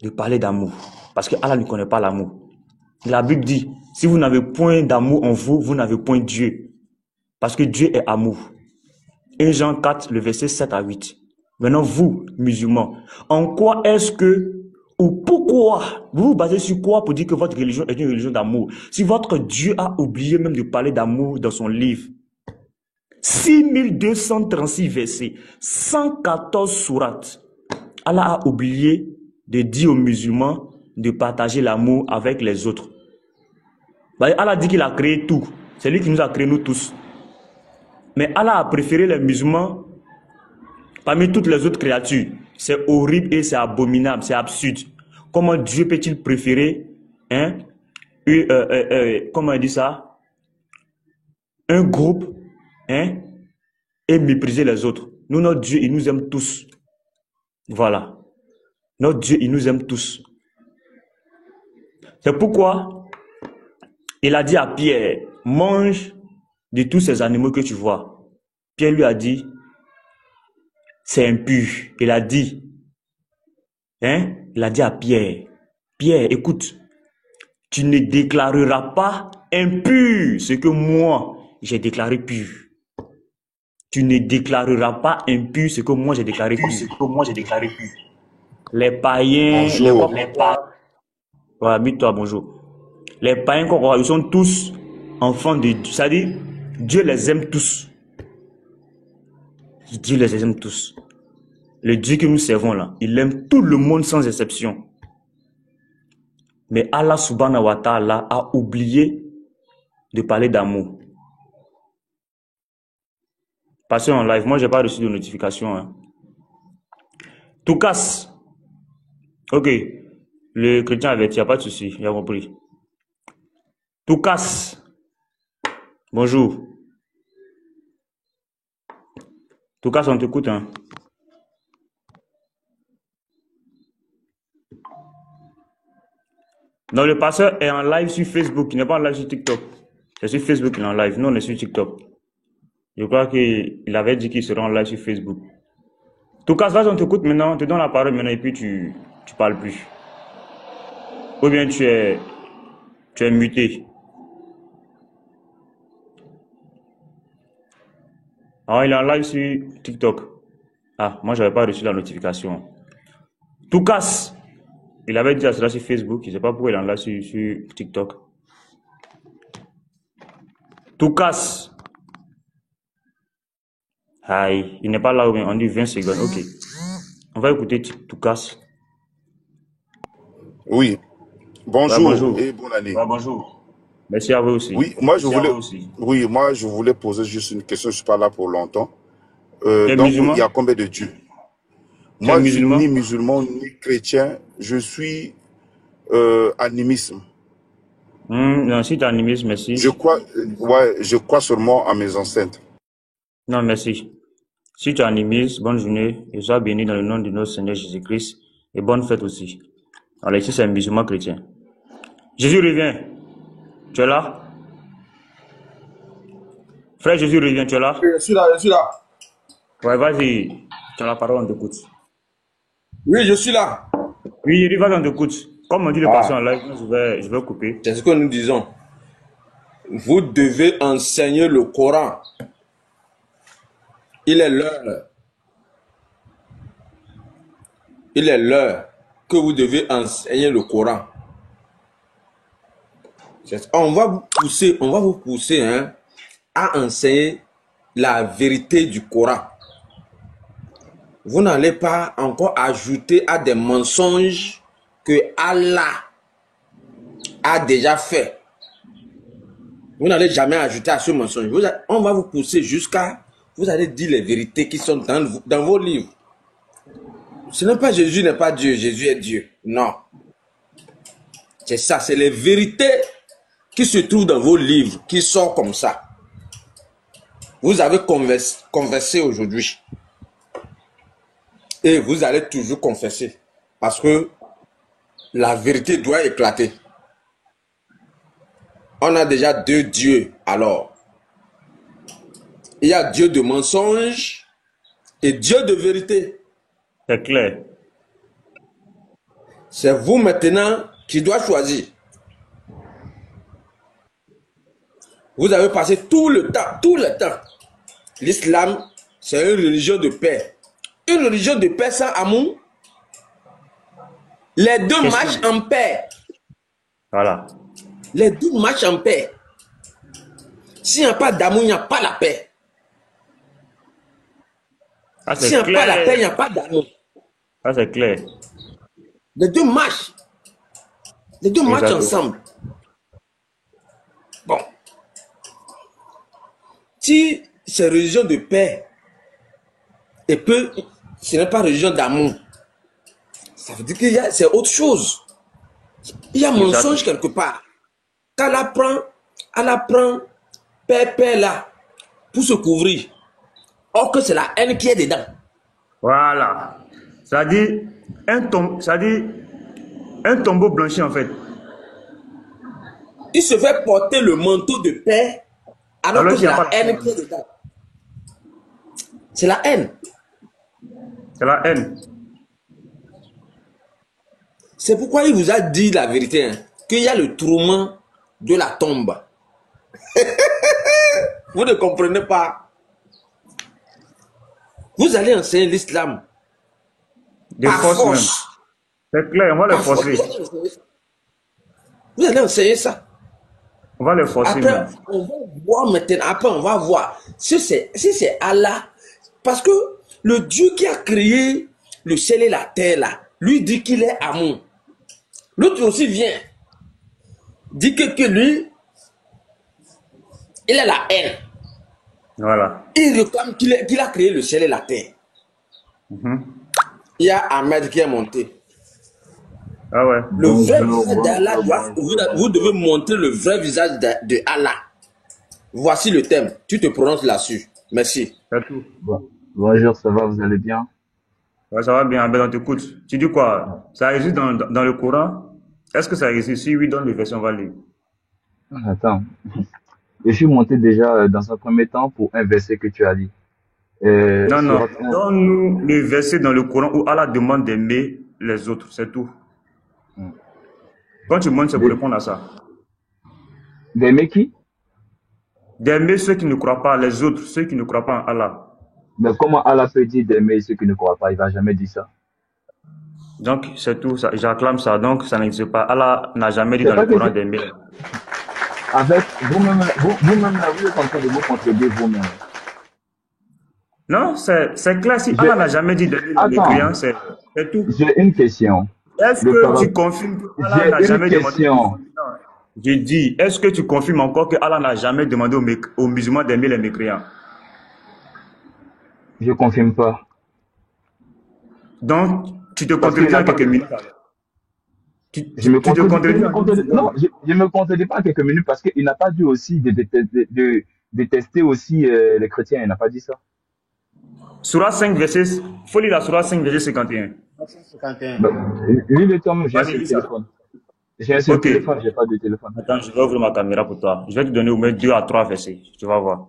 de parler d'amour. Parce que Allah ne connaît pas l'amour. La Bible dit, si vous n'avez point d'amour en vous, vous n'avez point Dieu. Parce que Dieu est amour. 1 Jean 4, le verset 7 à 8. Maintenant, vous, musulmans, en quoi est-ce que, ou pourquoi, vous vous basez sur quoi pour dire que votre religion est une religion d'amour? Si votre Dieu a oublié même de parler d'amour dans son livre, 6236 versets, 114 sourates, Allah a oublié de dire aux musulmans de partager l'amour avec les autres. Allah dit qu'il a créé tout. C'est lui qui nous a créé nous tous. Mais Allah a préféré les musulmans parmi toutes les autres créatures. C'est horrible et c'est abominable, c'est absurde. Comment Dieu peut-il préférer, comment il dit ça, un groupe, et mépriser les autres? Nous, notre Dieu, il nous aime tous. Voilà. Notre Dieu, il nous aime tous. C'est pourquoi il a dit à Pierre, mange de tous ces animaux que tu vois. Pierre lui a dit, c'est impur. Il a dit à Pierre, Pierre, écoute, tu ne déclareras pas impur ce que moi j'ai déclaré pur. Tu ne déclareras pas impur ce que moi j'ai déclaré pur. Les païens, les païens. Voilà, mets-toi, bonjour. Les païens, ils sont tous enfants de Dieu. C'est-à-dire, Dieu les aime tous. Dieu les aime tous. Le Dieu que nous servons là, il aime tout le monde sans exception. Mais Allah subhanahu wa ta'ala a oublié de parler d'amour. Passez en live. Moi, je n'ai pas reçu de notification. Tout casse. Ok. Le chrétien avait dit, il n'y a pas de souci. Il a compris. Tout casse. Bonjour. Tout casse, on t'écoute. Hein. Non, le pasteur est en live sur Facebook. Il n'est pas en live sur TikTok. C'est sur Facebook qu'il est en live. Nous, on est sur TikTok. Je crois qu'il avait dit qu'il serait en live sur Facebook. Tout cas, vas-y, on t'écoute maintenant. On te donne la parole maintenant et puis tu parles plus. Ou bien tu es muté. Ah, il est en live sur TikTok. Ah, moi, j'avais pas reçu la notification. Tout casse. Il avait dit à cela sur Facebook. Je ne sais pas pourquoi il est en live sur TikTok. Tout casse. Aïe, il n'est pas là, on dit 20 secondes. Ok. On va écouter Tout casse. Oui. Bonjour, bonjour. Et bonne année. Bonjour. Merci à vous aussi. Oui, moi je voulais poser juste une question. Je suis pas là pour longtemps. Donc il y a combien de dieux? Moi, je suis ni musulman ni chrétien. Je suis animisme. Non, si tu es animisme, merci. Je crois seulement à mes ancêtres. Non, merci. Si tu es animiste, bonne journée et sois béni dans le nom de notre Seigneur Jésus-Christ et bonne fête aussi. Alors ici, c'est un musulman chrétien. Jésus revient. Tu es là? Frère Jésus revient, tu es là? Je suis là. Ouais, vas-y. Tu as la parole, on t'écoute. Oui, je suis là. Oui, vas-y, on t'écoute. Comme on dit le patient en live, je vais couper. C'est ce que nous disons. Vous devez enseigner le Coran. Il est l'heure que vous devez enseigner le Coran. On va vous pousser hein, à enseigner la vérité du Coran. Vous n'allez pas encore ajouter à des mensonges que Allah a déjà fait. Vous n'allez jamais ajouter à ce mensonge. On va vous pousser jusqu'à... Vous allez dire les vérités qui sont dans vos livres. Ce n'est pas Jésus n'est pas Dieu, Jésus est Dieu. Non. C'est ça, c'est les vérités qui se trouvent dans vos livres, qui sortent comme ça. Vous avez confessé aujourd'hui. Et vous allez toujours confesser. Parce que la vérité doit éclater. On a déjà deux dieux alors. Il y a Dieu de mensonge et Dieu de vérité. C'est clair. C'est vous maintenant qui doit choisir. Vous avez passé tout le temps. L'islam, c'est une religion de paix. Une religion de paix sans amour. Les deux marchent en paix. Voilà. Les deux marchent en paix. S'il n'y a pas d'amour, il n'y a pas la paix. S'il n'y a pas la paix, il n'y a pas d'amour. Ça, c'est clair. Les deux marchent. Les deux marchent ensemble. Bon. Si c'est religion de paix, et que ce n'est pas religion d'amour, ça veut dire qu'il y a, c'est autre chose. Il y a mensonge quelque part. Quand elle apprend paix là, pour se couvrir. Or que c'est la haine qui est dedans. Voilà. Ça dit un tombeau blanchi en fait. Il se fait porter le manteau de paix alors que c'est la haine qui est dedans. C'est la haine. C'est la haine. C'est pourquoi il vous a dit la vérité, hein, qu'il y a le tourment de la tombe. Vous ne comprenez pas. Vous allez enseigner l'islam. De force. C'est clair, on va le forcer. Vous allez enseigner ça. On va le forcer. Après, on va voir maintenant. Après, on va voir si c'est Allah. Parce que le Dieu qui a créé le ciel et la terre, là, lui dit qu'il est amour. L'autre aussi vient. Dit que lui, il est la haine. Voilà. Il réclame qu'il a créé le ciel et la terre. Il y a Ahmed qui est monté. Ah ouais. Le vrai Bonjour, visage d'Allah, bonjour. vous devez montrer le vrai visage de Allah. Voici le thème. Tu te prononces là-dessus. Merci. C'est tout. Bonjour, ça va, vous allez bien? Ouais, ça va bien, ben on t'écoute. Tu dis quoi? Ça existe dans le Coran? Est-ce que ça existe? Si oui, donne les versions, on va lire. Attends. Je suis monté déjà dans un premier temps pour un verset que tu as dit. Non, non. Sourate 1. Donne-nous le verset dans le Coran où Allah demande d'aimer les autres, c'est tout. Quand tu montes, c'est pour répondre à ça. D'aimer qui? D'aimer ceux qui ne croient pas, les autres, ceux qui ne croient pas en Allah. Mais comment Allah peut dire d'aimer ceux qui ne croient pas? Il va jamais dire ça. Donc, c'est tout. J'acclame ça. Donc, ça n'existe pas. Allah n'a jamais dit C'est dans pas le que Coran c'est... d'aimer. Avec vous-même, là, vous êtes en train de vous contredire vous-même. Non, c'est clair. Si Allah n'a jamais dit d'aimer les Attends, mécréants, c'est tout. j'ai une question. Est-ce Le que parab- tu confirmes que Allah n'a J'ai une jamais demandé question. Je dis, est-ce que tu confirmes encore que Allah n'a jamais demandé aux musulmans d'aimer les mécréants? Je confirme pas. Donc, tu te Parce qu'il contredis n'a en pas... quelques minutes. Je me Tu te contredis en contredis. quelques Non, minutes. je me contredis pas en quelques minutes parce qu'il n'a pas dit aussi de détester aussi les chrétiens. Il n'a pas dit ça. Surah 5, verset, faut lire la Surah 5, verset 51. 51. Bah, lis le tome, j'ai un Vas-y, seul lis ça. téléphone. J'ai un seul Ok. téléphone, j'ai pas de téléphone. Attends, je vais ouvrir ma caméra pour toi. Je vais te donner au moins 2 à 3 versets. Tu vas voir.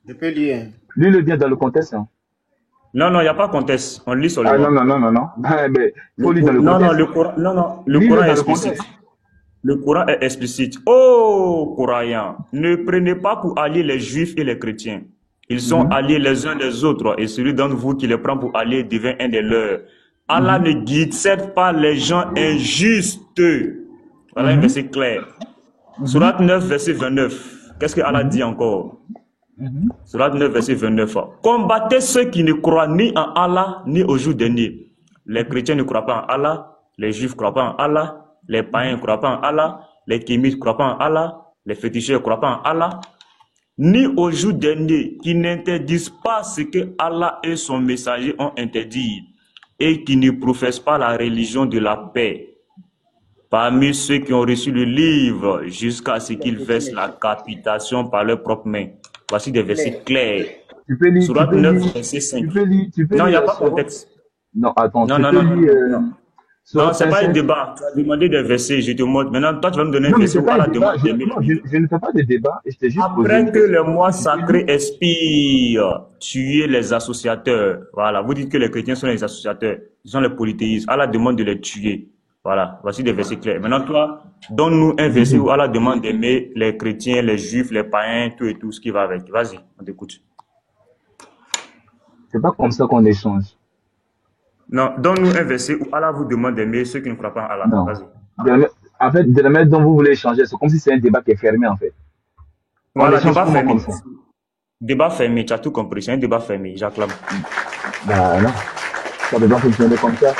Je peux lire. Lis-le bien dans le contexte. Hein. Non, non, il n'y a pas contexte. On lit Ah seulement. non. Mais faut lire dans le Non, non, contexte. le Coran, non, non, le Lis-le Coran est dans le explicite. contexte. Le Coran est explicite. Oh, Coran, ne prenez pas pour alliés les juifs et les chrétiens. Ils sont alliés les uns des autres, et celui d'entre vous qui les prend pour alliés devient un des leurs. Allah ne guide certes pas les gens injustes. Voilà un verset clair. Surat 9, verset 29. Qu'est-ce que Allah dit encore? Surat 9, verset 29. Combattez ceux qui ne croient ni en Allah, ni au jour dernier. Les chrétiens ne croient pas en Allah, les juifs ne croient pas en Allah, les païens ne croient pas en Allah, les kémites ne croient pas en Allah, les féticheurs ne croient pas en Allah, ni au jour dernier, qui n'interdisent pas ce que Allah et son messager ont interdit, et qui ne professent pas la religion de la paix. Parmi ceux qui ont reçu le livre, jusqu'à ce qu'ils versent la capitation par leurs propres mains. Voici des versets clairs. Tu peux lire. Surat 9, verset 5. Tu peux lire. Non, il n'y a pas de contexte. Non, attends. Non, Tu non, peux non, lire. non. Non, c'est pas un débat. Tu as demandé des versets, je te montre. Maintenant, toi, tu vas me donner un Non, mais verset c'est où pas un Allah débat. demande d'aimer. Je ne fais pas de débat. Je t'ai juste posé Après une que question. les mois sacrés expirent, tuer les associateurs. Voilà, vous dites que les chrétiens sont les associateurs. Ils sont les polythéistes. Allah demande de les tuer. Voilà, voici des versets clairs. Maintenant, toi, donne-nous un verset où Allah demande d'aimer les chrétiens, les juifs, les païens, tout et tout, ce qui va avec. Vas-y, on t'écoute. C'est pas comme ça qu'on échange. Non, donne-nous un verset où Allah vous demande d'aimer ceux qui ne croient pas en Allah. Non. Vas-y. En fait, de la manière dont vous voulez échanger, c'est comme si c'est un débat qui est fermé, en fait. On Voilà, échange débat comment fermé. comme ça? Débat fermé, tu as tout compris. C'est un débat fermé, j'acclame. Bah non. Ça ne peut pas fonctionner comme ça.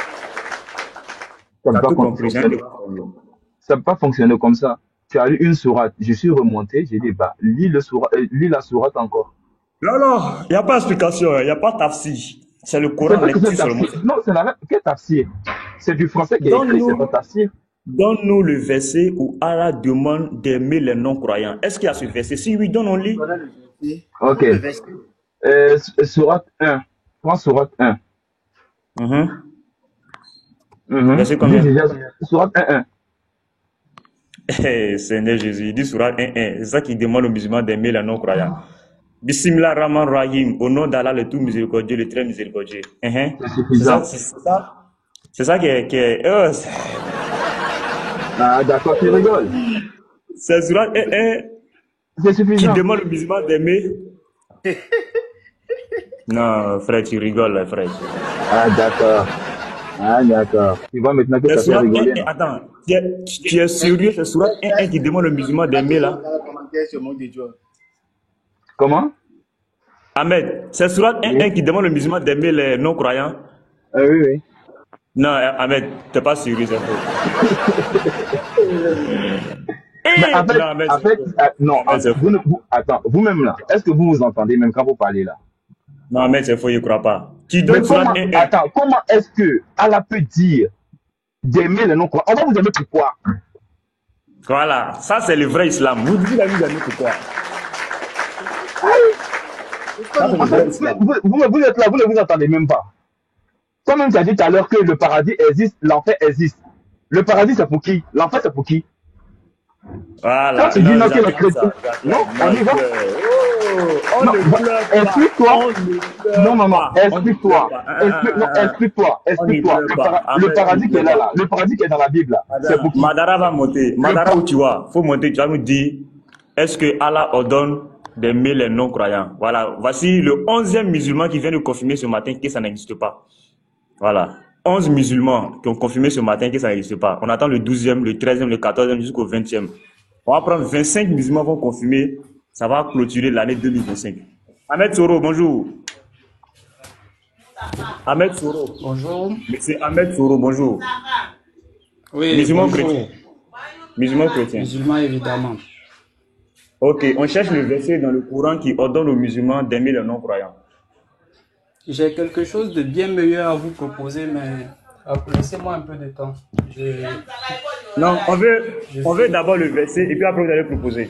Ça ne Tu as peut tout pas compris, c'est un fonctionner. débat fermé. Ça ne peut pas fonctionner comme ça. Tu as lu une sourate, je suis remonté, j'ai dit, bah, lis la sourate encore. Non, non, il n'y a pas d'explication, il n'y a pas de tafsir. C'est le C'est Coran pas que lecture c'est seulement. tafsir. Non, c'est la même. Quel tafsir? C'est du français qui est écrit, c'est pas tafsir. Donne-nous le verset où Allah demande d'aimer les non-croyants. Est-ce qu'il y a ce verset? Si oui, donne-le. Ok. Sourate 1. Prends sourate 1. Verset combien? Sourate 1. Seigneur Jésus, il dit Surat 1.1. C'est ça qui demande aux musulmans d'aimer les non-croyants. Bismillah Rahman Rahim, au nom d'Allah le tout miséricordieux, le très miséricordieux. C'est ça qui est Ah, d'accord, tu rigoles. C'est Surat 1.1 C'est suffisant. qui demande aux musulmans d'aimer. Non, frère, tu rigoles, frère. Ah, d'accord. Ah, d'accord. Tu vois maintenant que ça fait rigoler. Attends, tu es sérieux, c'est Surat 1.1 qui demande aux musulmans d'aimer là? Comment? Ahmed, c'est Surat 1.1 qui demande aux musulmans d'aimer les non-croyants? Oui. Non, Ahmed, t'es pas sérieux, c'est faux. Mais attends, vous-même là, est-ce que vous vous entendez même quand vous parlez là? Non, Ahmed, c'est faux, je ne crois pas. Attends, comment est-ce que Allah peut dire d'aimer les non-croyants. On va vous aimer pourquoi? Voilà, ça c'est le vrai islam. Vous dites la vous aimez pourquoi? En fait, vous êtes là, vous ne vous entendez même pas. Toi-même, tu as dit tout à l'heure que le paradis existe, l'enfer existe. Le paradis, c'est pour qui? L'enfer, c'est pour qui? Voilà. Quand tu dis non, que les chrétiens. Non, on y va. On ne pleure pas. Explique-toi. Non. Explique-toi. Explique-toi. Le paradis qui est là. Le paradis qui est dans la Bible, là. C'est pour qui? Madara va monter. Madara où tu vas? Faut monter. Tu vas nous dire, est-ce que Allah ordonne d'aimer les non-croyants? Voilà. Voici le 11e musulman qui vient de confirmer ce matin que ça n'existe pas. Voilà. 11 musulmans qui ont confirmé ce matin que ça n'existe pas. On attend le 12e, le 13e, le 14e jusqu'au 20e. On va prendre 25 musulmans vont confirmer. Ça va clôturer l'année 2025. Ahmed Soro, bonjour. Ahmed Soro. Bonjour. C'est Ahmed Soro, bonjour. Oui, musulman bonjour. chrétien. Musulman chrétien. Musulman, évidemment. Ok, on cherche le verset dans le Coran qui ordonne aux musulmans d'aimer les non-croyants. J'ai quelque chose de bien meilleur à vous proposer, mais laissez-moi un peu de temps. Non, on veut d'abord le verset et puis après vous allez proposer.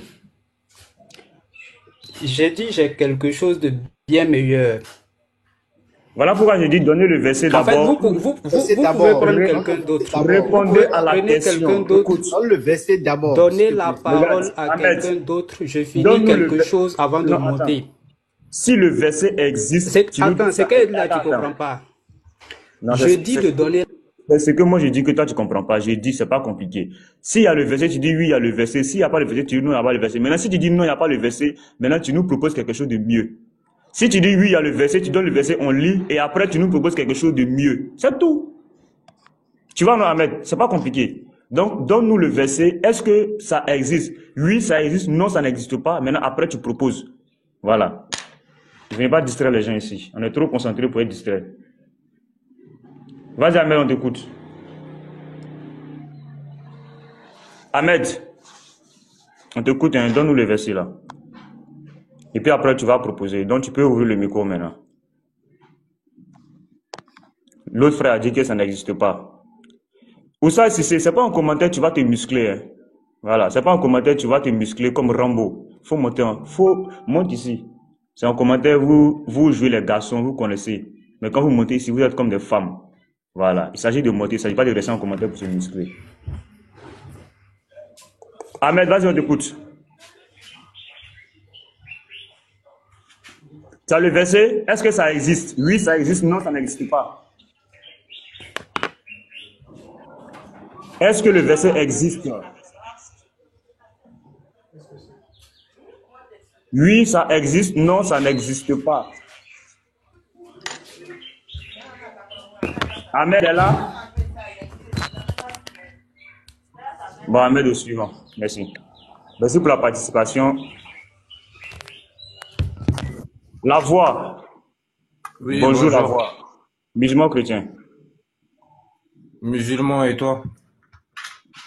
J'ai dit j'ai quelque chose de bien meilleur. Voilà pourquoi je dis donnez le verset En fait, d'abord. vous pouvez prendre quelqu'un d'autre. Répondez à la question. Quelqu'un d'autre. Donne le verset d'abord. Donnez la parole à quelqu'un d'autre. Je finis quelque chose avant de monter. Si le verset existe, attends, c'est que là tu ne comprends pas. Non, je dis de donner. C'est ce que moi je dis que toi tu comprends pas. Je dis c'est pas compliqué. S'il y a le verset, tu dis oui, il y a le verset. S'il n'y a pas le verset, tu dis non, il n'y a pas le verset. Maintenant, si tu dis non, il n'y a pas le verset, maintenant tu nous proposes quelque chose de mieux. Si tu dis oui, il y a le verset, tu donnes le verset, on lit, et après tu nous proposes quelque chose de mieux. C'est tout. Tu vois, Mohamed, c'est pas compliqué. Donc, donne-nous le verset. Est-ce que ça existe? Oui, ça existe. Non, ça n'existe pas. Maintenant, après, tu proposes. Voilà. Je ne viens pas distraire les gens ici. On est trop concentrés pour être distraits. Vas-y, Ahmed, on t'écoute. Ahmed, on t'écoute, hein, donne-nous le verset là. Et puis après, tu vas proposer. Donc, tu peux ouvrir le micro maintenant. L'autre frère a dit que ça n'existe pas. Ou ça, si c'est pas un commentaire, tu vas te muscler. Hein. Voilà, c'est pas un commentaire, tu vas te muscler comme Rambo. Faut monter, monte ici. C'est un commentaire, vous jouez les garçons, vous connaissez. Mais quand vous montez ici, vous êtes comme des femmes. Voilà, il s'agit de monter, il ne s'agit pas de rester en commentaire pour se muscler. Ahmed, vas-y, on t'écoute. Tu as le verset? Est-ce que ça existe? Oui, ça existe. Non, ça n'existe pas. Est-ce que le verset existe? Oui, ça existe. Non, ça n'existe pas. Ahmed est là? Bon, Ahmed au suivant. Merci. Merci pour la participation. La voix. Oui, bonjour, la voix. Musulman chrétien. Musulman et toi?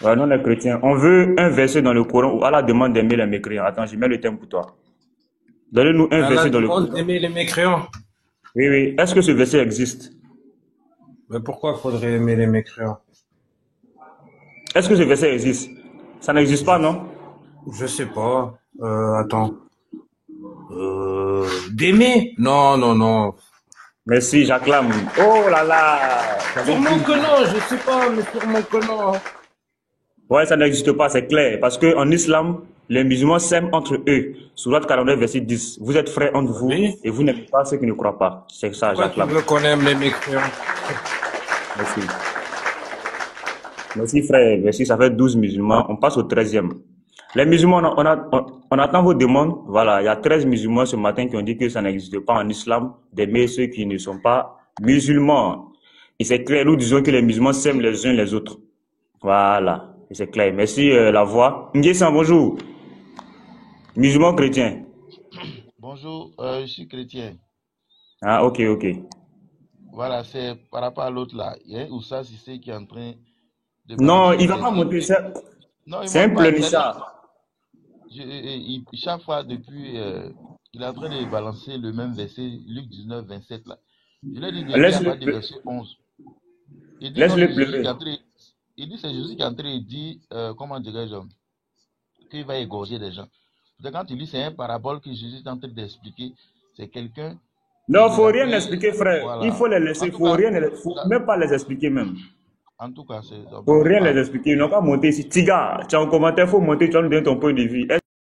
Ouais, non, les chrétiens. On veut un verset dans le Coran où Allah demande d'aimer les mécréants. Attends, je mets le thème pour toi. Donnez-nous un verset dans le Coran. Allah demande d'aimer les mécréants. Oui, oui. Est-ce que ce verset existe? Mais pourquoi faudrait aimer les mécréants? Est-ce que ce verset existe? Ça n'existe pas, non? Je sais pas. Attends. D'aimer? Non, non, non. Merci, j'acclame. Oh là là! Sûrement que non, je sais pas, mais sûrement que non. Ouais, ça n'existe pas, c'est clair. Parce qu'en islam, les musulmans s'aiment entre eux. Surat 49, verset 10. Vous êtes frères entre vous et vous n'aimez pas ceux qui ne croient pas. C'est ça, j'acclame. Tu veux qu'on aime les mécréants? Merci. Merci frère, merci, ça fait 12 musulmans. On passe au 13e. Les musulmans, on attend vos demandes. Voilà, il y a 13 musulmans ce matin qui ont dit que ça n'existe pas en islam d'aimer ceux qui ne sont pas musulmans. Et c'est clair, nous disons que les musulmans s'aiment les uns les autres. Voilà, et c'est clair. Merci la voix. Nguessan, bonjour. Musulman chrétien. Bonjour, je suis chrétien. Ah, ok, ok. Voilà, c'est par rapport à l'autre là. Il y a Oussa Sissé qui est en train de... Non, il va pas monter. C'est un pleurnichard. Chaque fois depuis, il est en train de balancer le même verset, Luc 19, 27 là. Je lui ai dit de lire à partir du verset 11. Laisse-le pleurer. Il dit c'est Jésus qui est en train de dire, comment dirais-je, qu'il va égorger des gens. Quand il dit c'est un parabole que Jésus est en train d'expliquer, c'est quelqu'un... Non, il ne faut rien expliquer, frère. Voilà. Il faut les laisser, il ne faut même pas les expliquer même. En tout cas, c'est... Il ne faut rien les expliquer. Ils n'ont pas monté ici. Tiga, tu as un commentaire, il faut monter, tu vas nous donner ton point de vue.